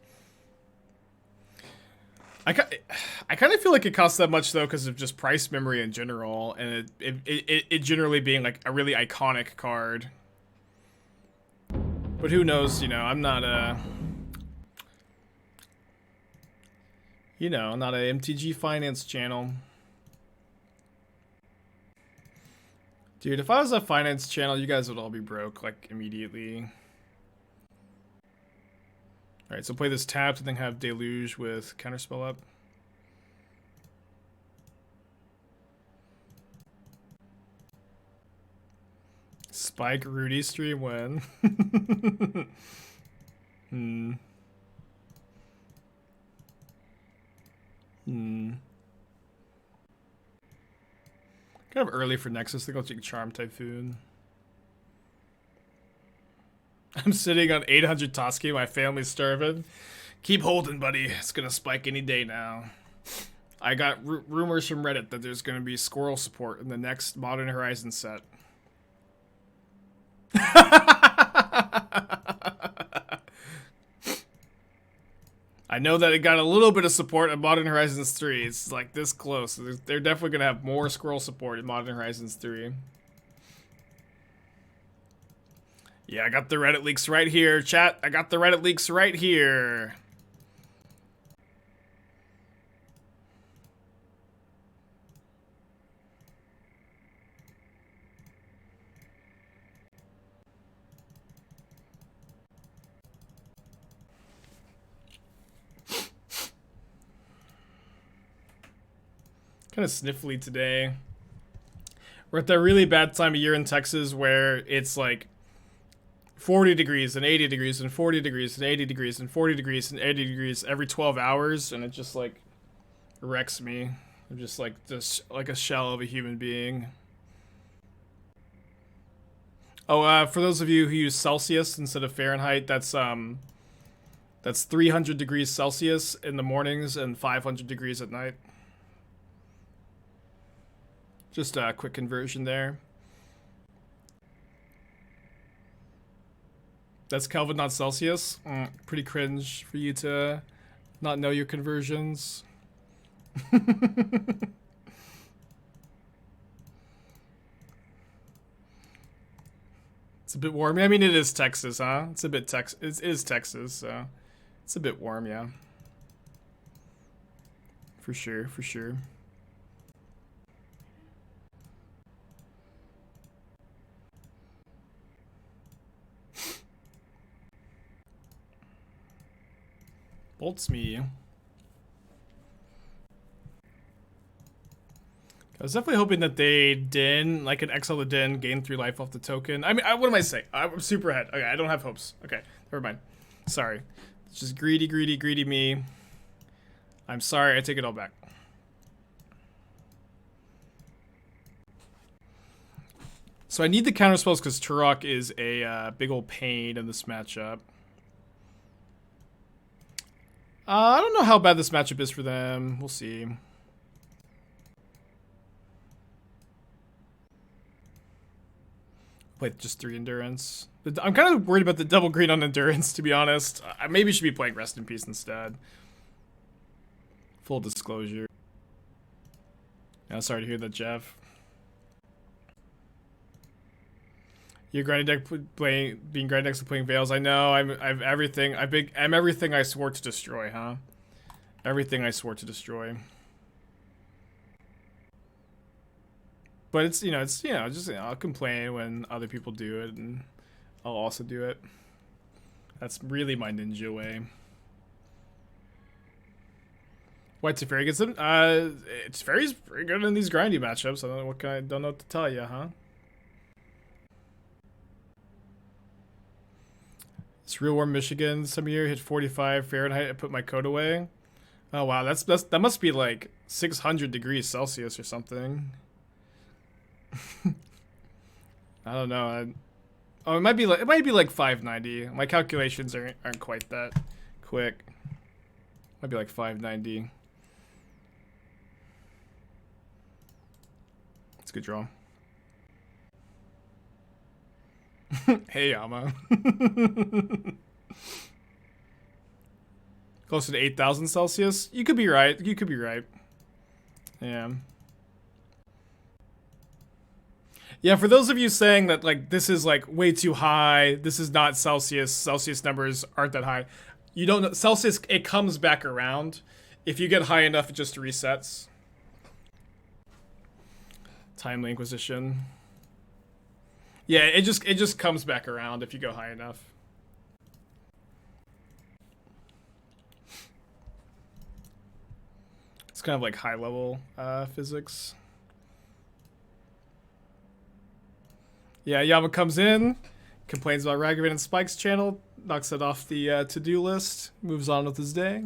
I kind of feel like it costs that much though because of just price memory in general, and it generally being like a really iconic card. But who knows? You know, I'm not a MTG finance channel. Dude, if I was a finance channel, you guys would all be broke like immediately. Alright, so play this tapped and then have Deluge with Counterspell up. Spike Rudy stream when? Kind of early for Nexus. I think I'll take Charm Typhoon. I'm sitting on 800 Toski. My family's starving. Keep holding, buddy. It's gonna spike any day now. I got rumors from Reddit that there's gonna be squirrel support in the next Modern Horizon set. I know that it got a little bit of support in Modern Horizons 3. It's like this close. They're definitely gonna have more squirrel support in Modern Horizons 3. Yeah, I got the Reddit leaks right here, chat. I got the Reddit leaks right here. Kind of sniffly today. We're at that really bad time of year in Texas where it's like 40 degrees and 80 degrees and 40 degrees and 80 degrees and 40 degrees and 80 degrees every 12 hours, and it just like wrecks me. I'm just like a shell of a human being. Oh, for those of you who use Celsius instead of Fahrenheit, that's 300 degrees Celsius in the mornings and 500 degrees at night. Just a quick conversion there. That's Kelvin, not Celsius. Pretty cringe for you to not know your conversions. It's a bit warm. I mean, it is Texas, huh? It's a bit it is Texas, so it's a bit warm, yeah. For sure, for sure. Bolts me. I was definitely hoping that they didn't, like, an exile the Din, gain 3 life off the token. I mean, what am I saying? I'm super ahead. Okay, I don't have hopes. Okay, never mind. Sorry. It's just greedy, greedy, greedy me. I'm sorry, I take it all back. So I need the counterspells because Turok is a big old pain in this matchup. I don't know how bad this matchup is for them. We'll see. Played just 3 endurance. I'm kind of worried about the double green on endurance, to be honest. I maybe should be playing Rest in Peace instead. Full disclosure. Yeah, sorry to hear that, Jeff. Your grinding deck being grinding decks and playing Veils. I know. I'm everything. I'm everything I swore to destroy, huh? Everything I swore to destroy. But it's just I'll complain when other people do it, and I'll also do it. That's really my ninja way. White Teferi gets them. Teferi's pretty good in these grindy matchups. I don't know what to tell you, huh? It's real warm Michigan. Some year hit 45 Fahrenheit. I put my coat away. Oh wow, that must be like 600 degrees Celsius or something. I don't know. Oh, it might be like 590. My calculations aren't quite that quick. Might be like 590. It's a good draw. Hey, Yama. Closer to 8,000 Celsius? You could be right. You could be right. Yeah. Yeah, for those of you saying that, like, this is, like, way too high, this is not Celsius, Celsius numbers aren't that high. You don't know. Celsius, it comes back around. If you get high enough, it just resets. Timely Inquisition. Yeah, it just comes back around if you go high enough. It's kind of like high level physics. Yeah, Yama comes in, complains about Ragavan and Spike's channel, knocks it off the to-do list, moves on with his day.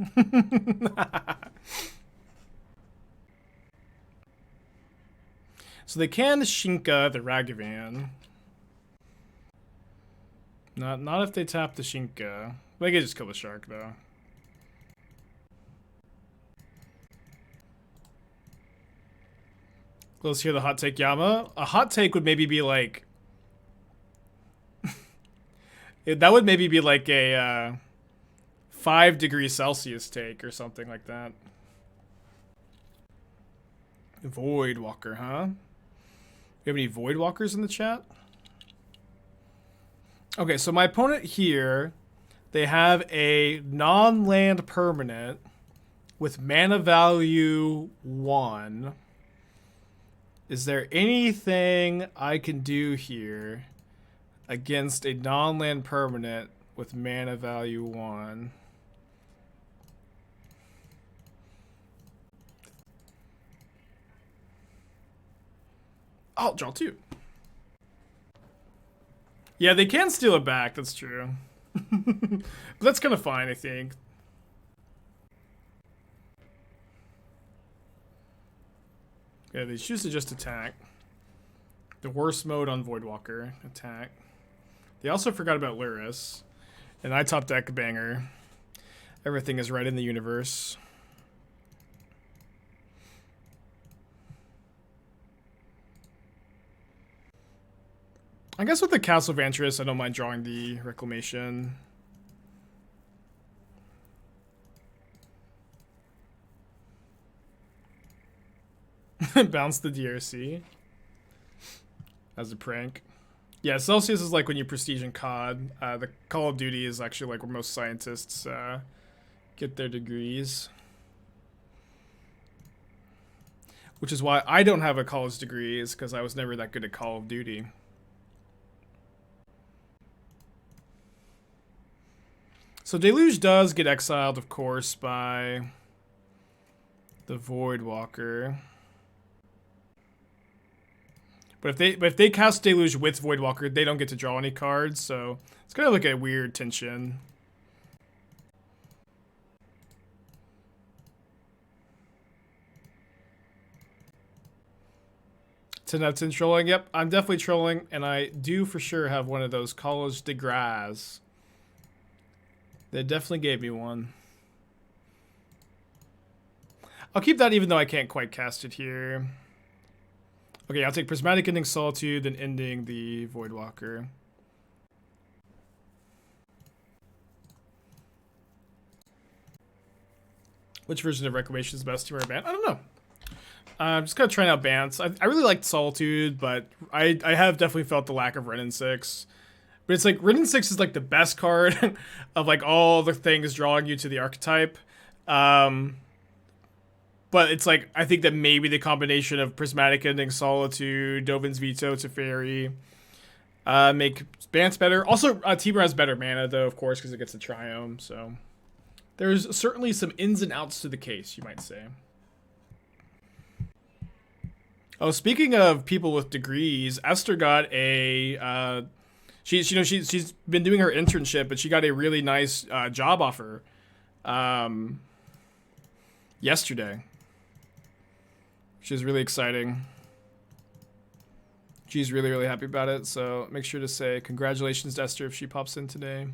So they can Shinka the Ragavan. Not if they tap the Shinka. They can just kill the shark though. Let's hear the hot take, Yama. A hot take would maybe be like that would maybe be like a 5 degrees Celsius take or something like that. Voidwalker, huh? We have any Voidwalkers in the chat? Okay, so my opponent here, they have a non-land permanent with mana value 1. Is there anything I can do here against a non-land permanent with mana value 1? I'll draw 2. Yeah, they can steal it back, that's true. But that's kind of fine, I think. Yeah, they choose to just attack. The worst mode on Voidwalker, attack. They also forgot about Luris. And I top deck banger. Everything is right in the universe. I guess with the Castle Vantress, I don't mind drawing the Reclamation. Bounce the DRC as a prank. Yeah, Celsius is like when you prestige in COD. The Call of Duty is actually like where most scientists get their degrees. Which is why I don't have a college degree, is because I was never that good at Call of Duty. So Deluge does get exiled, of course, by the Voidwalker. But if they cast Deluge with Voidwalker, they don't get to draw any cards, so it's kind of like a weird tension. 10 out of 10 trolling. Yep, I'm definitely trolling, and I do for sure have one of those College de Gras. They definitely gave me one. I'll keep that even though I can't quite cast it here. Okay, I'll take Prismatic Ending, Solitude, then ending the Voidwalker. Which version of Reclamation is the best, Team or Bant? I don't know. I'm just kind of trying out Bants. I really liked Solitude, but I have definitely felt the lack of Renin 6. But it's like, Renin 6 is like the best card of like all the things drawing you to the archetype. But it's like, I think that maybe the combination of Prismatic Ending, Solitude, Dovin's Veto, Teferi, make Bants better. Also, Temur has better mana though, of course, because it gets a Triome, so... There's certainly some ins and outs to the case, you might say. Oh, speaking of people with degrees, Esther got a she's been doing her internship, but she got a really nice job offer yesterday. Which is really exciting. She's really, really happy about it, so make sure to say congratulations to Esther if she pops in today.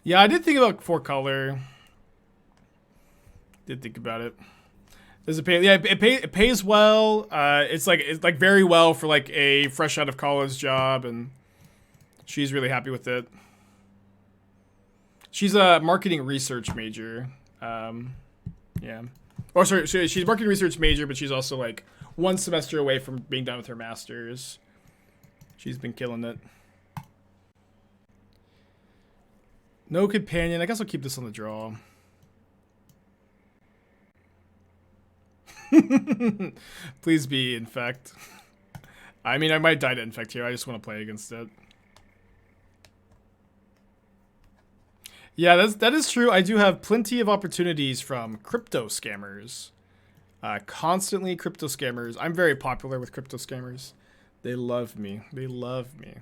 Yeah, I did think about 4-color. Did think about it. Does it pay? Yeah, it pays well. It's like very well for like a fresh out of college job, and she's really happy with it. She's a marketing research major. Yeah. Or sorry, she's marketing research major, but she's also like one semester away from being done with her master's. She's been killing it. No companion. I guess I'll keep this on the draw. Please be infect. I mean, I might die to infect here. I just want to play against it. Yeah, that is true. I do have plenty of opportunities from crypto scammers. Constantly crypto scammers. I'm very popular with crypto scammers. They love me. They love me.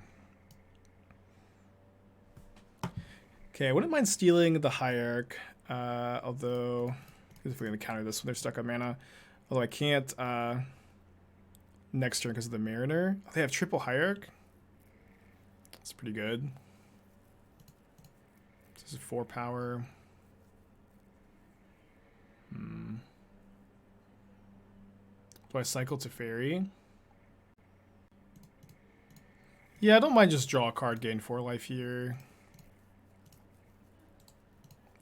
Okay, I wouldn't mind stealing the Hierarch, although if we're going to counter this when they're stuck on mana. Although I can't next turn because of the Mariner. Oh, they have triple Hierarch. That's pretty good. This is 4 power. Do I cycle Teferi? Yeah, I don't mind just draw a card, gain 4 life here.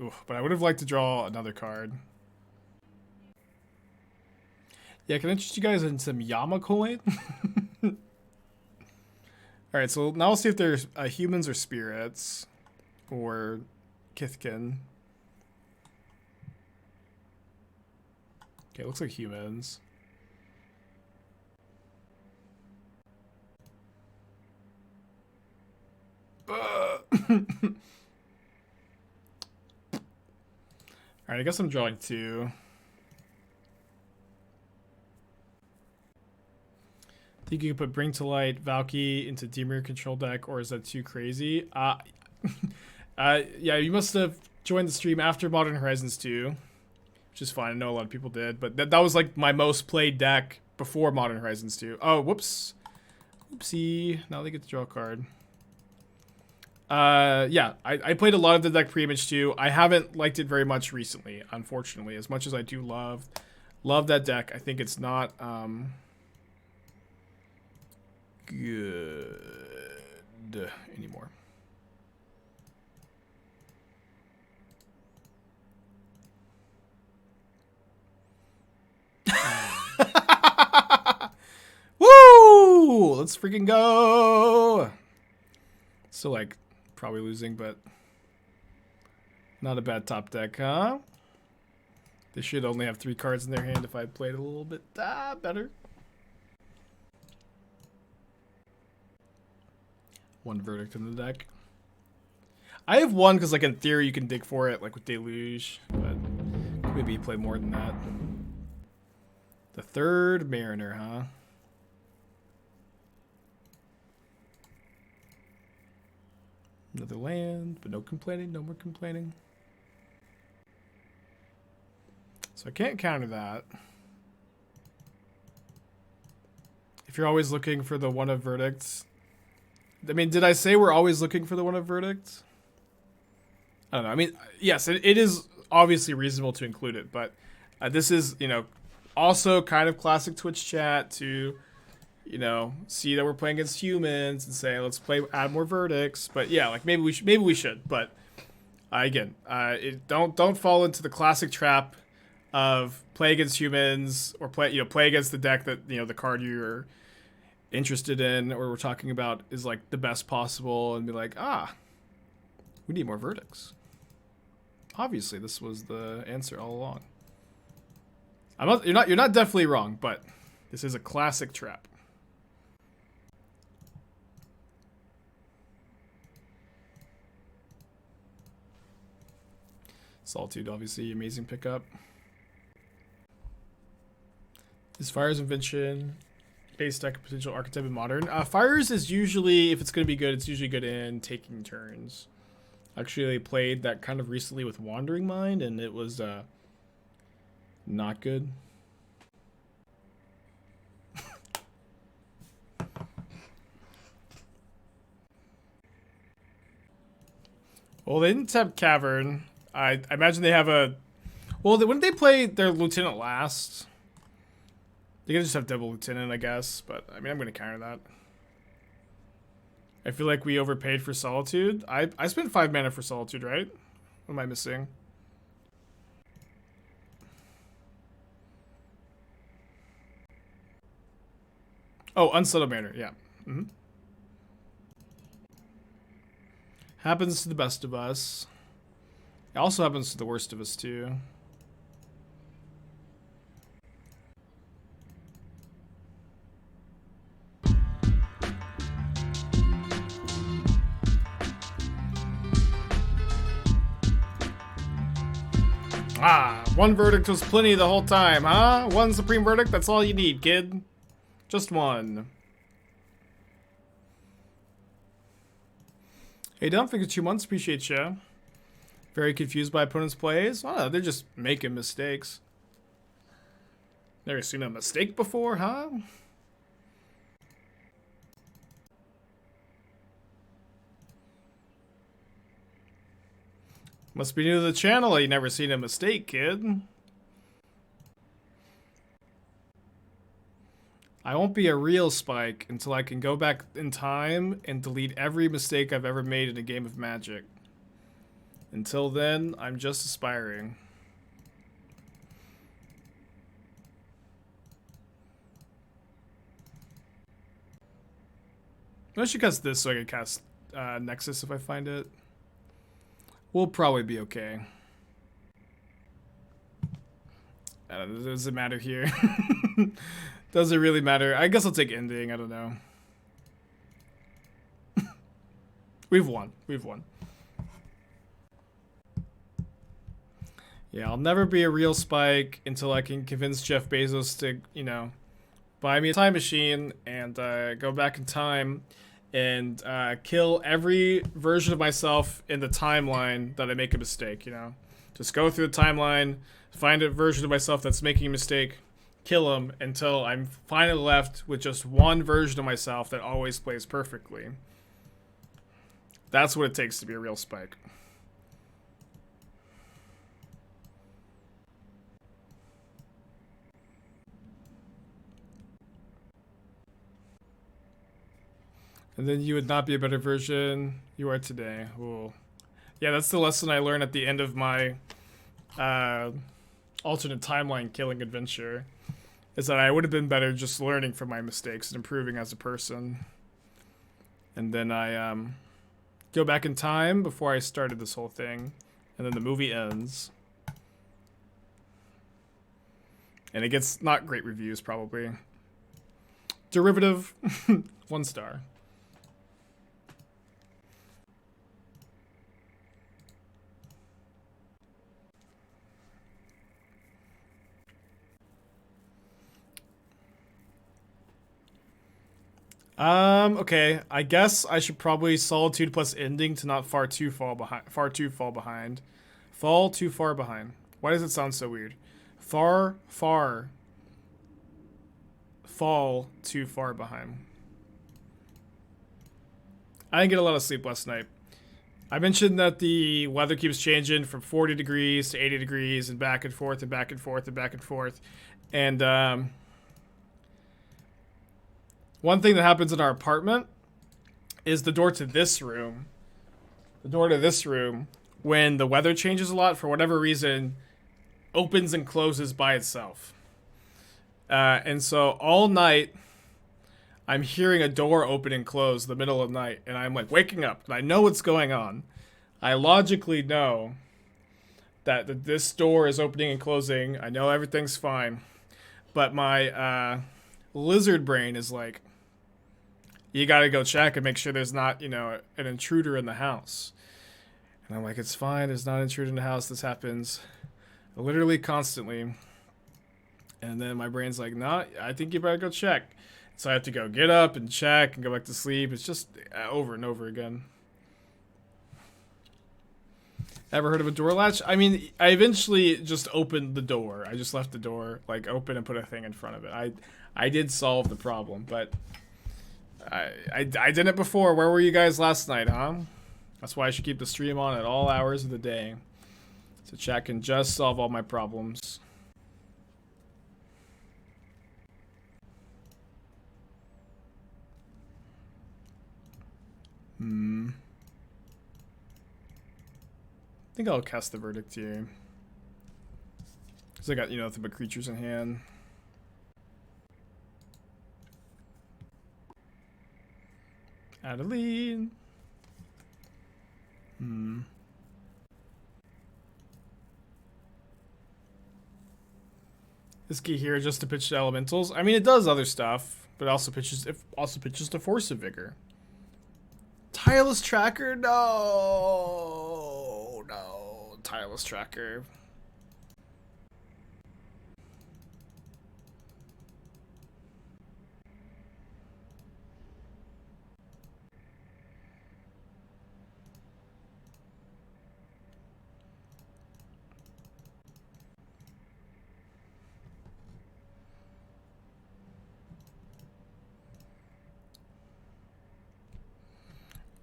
Oof, but I would have liked to draw another card. Yeah, can I interest you guys in some Yama coin? Alright, so now we'll see if there's humans or spirits. Or Kithkin. Okay, it looks like humans. Alright, I guess I'm drawing 2. Think you can put Bring to Light, Valky into Demir control deck, or is that too crazy? Yeah, you must have joined the stream after Modern Horizons 2, which is fine. I know a lot of people did, but that was like my most played deck before Modern Horizons 2. Oh, whoops. Oopsie. Now they get to draw a card. Yeah, I played a lot of the deck pre-image 2. I haven't liked it very much recently, unfortunately. As much as I do love that deck, I think it's not good anymore. Woo! Let's freaking go! Still like probably losing, but not a bad top deck, huh? They should only have 3 cards in their hand if I played a little bit better. 1 verdict in the deck. I have 1 because, like, in theory you can dig for it, like with Deluge, but maybe you play more than that. The 3rd Mariner, huh? Another land, but no complaining, no more complaining. So I can't counter that. If you're always looking for the one of verdicts. I mean, did I say we're always looking for the one of verdicts? I don't know. I mean, yes, it is obviously reasonable to include it, but this is, you know, also kind of classic Twitch chat to, you know, see that we're playing against humans and say, let's add more verdicts. But yeah, like maybe we should. But again, don't fall into the classic trap of play against humans or play against the deck that, you know, the card you're interested in or we're talking about is like the best possible and be like, we need more verdicts. Obviously, this was the answer all along. You're not definitely wrong, but this is a classic trap. Solitude, obviously, amazing pickup. Is Fire's Invention base deck potential archetype in Modern? Fire's is usually, if it's going to be good, it's usually good in taking turns. Actually, I played that kind of recently with Wandering Mind, and it was not good. Well, they didn't tap Cavern. I imagine they have a... Well, wouldn't they play their Lieutenant last? They could just have double Lieutenant, I guess. But, I mean, I'm going to counter that. I feel like we overpaid for Solitude. I spent 5 mana for Solitude, right? What am I missing? Oh, Unsettled Banner, yeah. Mm-hmm. Happens to the best of us. It also happens to the worst of us, too. One verdict was plenty the whole time, huh? One supreme verdict, that's all you need, kid. Just one. Hey, don't forget 2 months, appreciate ya. Very confused by opponents' plays? Oh, they're just making mistakes. Never seen a mistake before, huh? Must be new to the channel. You never seen a mistake, kid. I won't be a real Spike until I can go back in time and delete every mistake I've ever made in a game of Magic. Until then, I'm just aspiring. I should cast this so I can cast Nexus if I find it. We'll probably be okay. Does it matter here? Does it really matter? I guess I'll take Ending. I don't know. We've won. We've won. Yeah, I'll never be a real Spike until I can convince Jeff Bezos to, you know, buy me a time machine and go back in time and kill every version of myself in the timeline that I make a mistake, you know. Just go through the timeline, find a version of myself that's making a mistake, kill him until I'm finally left with just one version of myself that always plays perfectly. That's what it takes to be a real Spike. And then you would not be a better version you are today. Ooh. Yeah, that's the lesson I learned at the end of my alternate timeline killing adventure. Is that I would have been better just learning from my mistakes and improving as a person. And then I go back in time before I started this whole thing. And then the movie ends. And it gets not great reviews, probably. Derivative, 1 star. Okay. I guess I should probably Solitude plus Ending to not fall too far behind. Fall too far behind. Why does it sound so weird? Far fall too far behind. I didn't get a lot of sleep last night. I mentioned that the weather keeps changing from 40 degrees to 80 degrees and back and forth and back and forth and back and forth. And one thing that happens in our apartment is the door to this room. The door to this room, when the weather changes a lot, for whatever reason, opens and closes by itself. And so all night, I'm hearing a door open and close in the middle of the night, and I'm like waking up, and I know what's going on. I logically know that this door is opening and closing. I know everything's fine, but my lizard brain is like, you gotta go check and make sure there's not, you know, an intruder in the house. And I'm like, it's fine, there's not an intruder in the house. This happens literally constantly. And then my brain's like, nah, I think you better go check. So I have to go get up and check and go back to sleep. It's just over and over again. Ever heard of a door latch? I mean, I eventually just opened the door. I just left the door like open and put a thing in front of it. I did solve the problem, but I did it before. Where were you guys last night, huh? That's why I should keep the stream on at all hours of the day, so chat can just solve all my problems. I think I'll cast the verdict here. Because I got, you know, nothing but creatures in hand. Adeline. Is Kaheera just to pitch to elementals? I mean, it does other stuff, but it also pitches to Force of Vigor. Tireless Tracker? No. Tireless Tracker.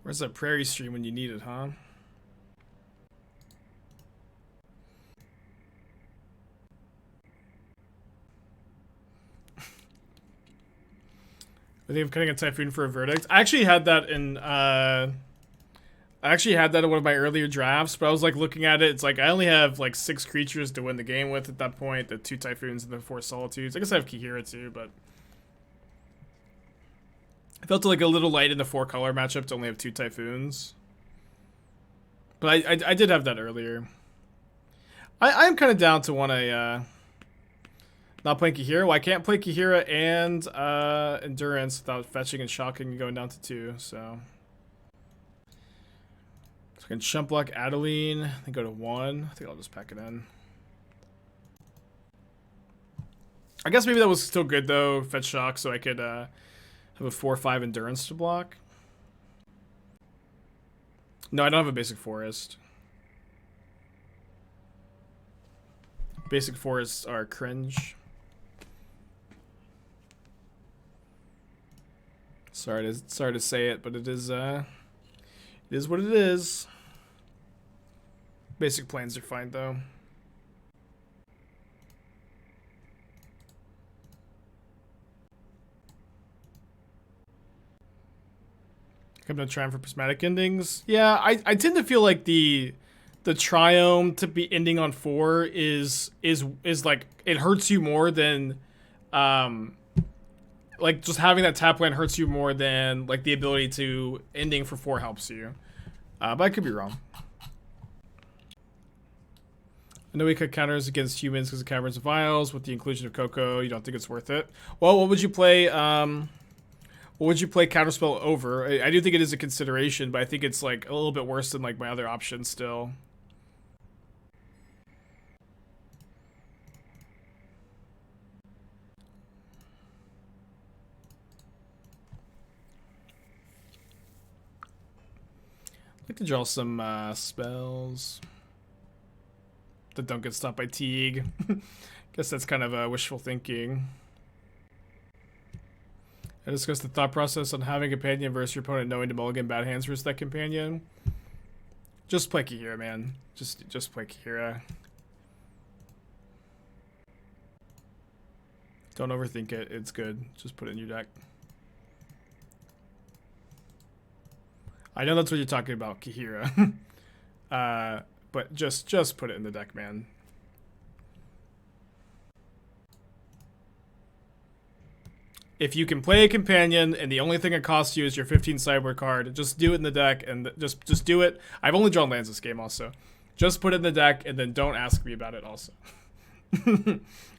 Where's that prairie stream when you need it, huh? I think I'm cutting a Typhoon for a verdict. I actually had that in one of my earlier drafts, but I was like looking at it, it's like I only have like 6 creatures to win the game with at that point, the 2 Typhoons and the 4 Solitudes. I guess I have Kaheera too, but I felt like a little light in the 4-color matchup to only have 2 Typhoons. But I did have that earlier. I'm kind of down to want a not playing Kaheera. Well, I can't play Kaheera and Endurance without fetching and shocking and going down to 2, so I can chump block Adeline, then go to 1. I think I'll just pack it in. I guess maybe that was still good though, fetch shock, so I could have a 4/5 Endurance to block. No, I don't have a basic forest. Basic forests are cringe. Sorry to say it, but it is what it is. Basic planes are fine though. Coming to Triumph for Prismatic Endings. Yeah, I tend to feel like the Triumph to be ending on 4 is like, it hurts you more than like just having that tap land hurts you more than like the ability to ending for 4 helps you. But I could be wrong. I know we cut counters against humans because of Caverns of Vials. With the inclusion of Coco, you don't think it's worth it? Well, what would you play? What would you play Counterspell over? I do think it is a consideration, but I think it's like a little bit worse than like my other options still. I'd like to draw some spells that don't get stopped by Teague. Guess that's kind of wishful thinking. I discussed the thought process on having a companion versus your opponent knowing to mulligan bad hands versus that companion. Just play Kaheera, man. Just play Kaheera. Don't overthink it. It's good. Just put it in your deck. I know that's what you're talking about, Kaheera. But just put it in the deck, man. If you can play a companion and the only thing it costs you is your 15 sideboard card, just do it in the deck and just do it. I've only drawn lands this game also. Just put it in the deck and then don't ask me about it also.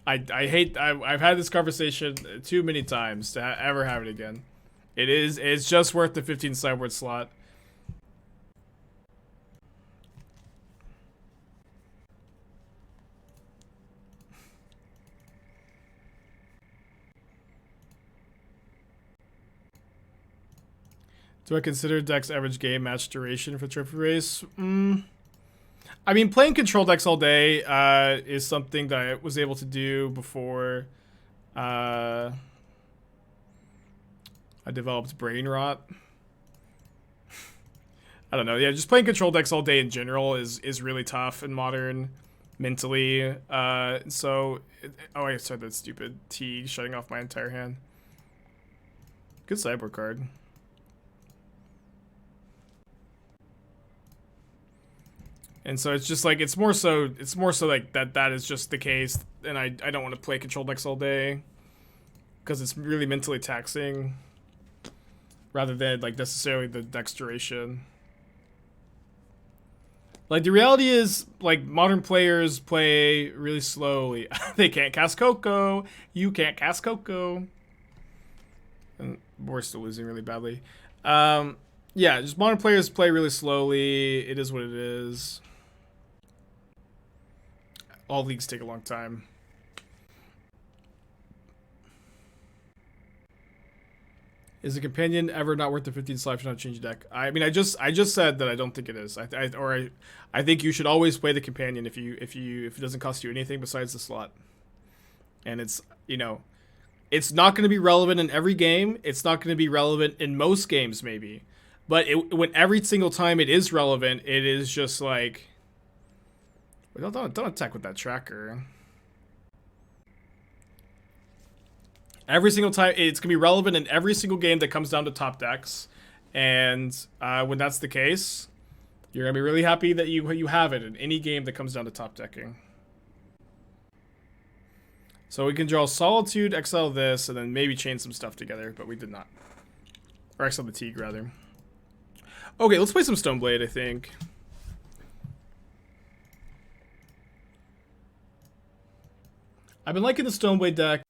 I've had this conversation too many times to ever have it again. It's just worth the 15 sideboard slot. Do I consider deck's average game match duration for trophy race? I mean, playing control decks all day is something that I was able to do before I developed brain rot. I don't know. Yeah, just playing control decks all day in general is really tough in Modern, mentally. Oh, I said that stupid T shutting off my entire hand. Good sideboard card. And so it's just like it's more so like that is just the case, and I don't want to play control decks all day because it's really mentally taxing rather than like necessarily the deck's duration. Like the reality is like Modern players play really slowly. They can't cast Coco. You can't cast Coco. And we're still losing really badly. Yeah, just Modern players play really slowly. It is what it is. All leagues take a long time. Is a companion ever not worth the 15 slot if you not change deck? I mean, I just said that I don't think it is. I think you should always play the companion if it doesn't cost you anything besides the slot. And it's, you know, it's not going to be relevant in every game. It's not going to be relevant in most games maybe. But when every single time it is relevant, it is just like, don't attack with that tracker. Every single time, it's going to be relevant in every single game that comes down to top decks. And when that's the case, you're going to be really happy that you have it in any game that comes down to top decking. So we can draw Solitude, exile this, and then maybe chain some stuff together, but we did not. Or exile the Teague, rather. Okay, let's play some Stoneblade, I think. I've been liking the Stoneblade deck.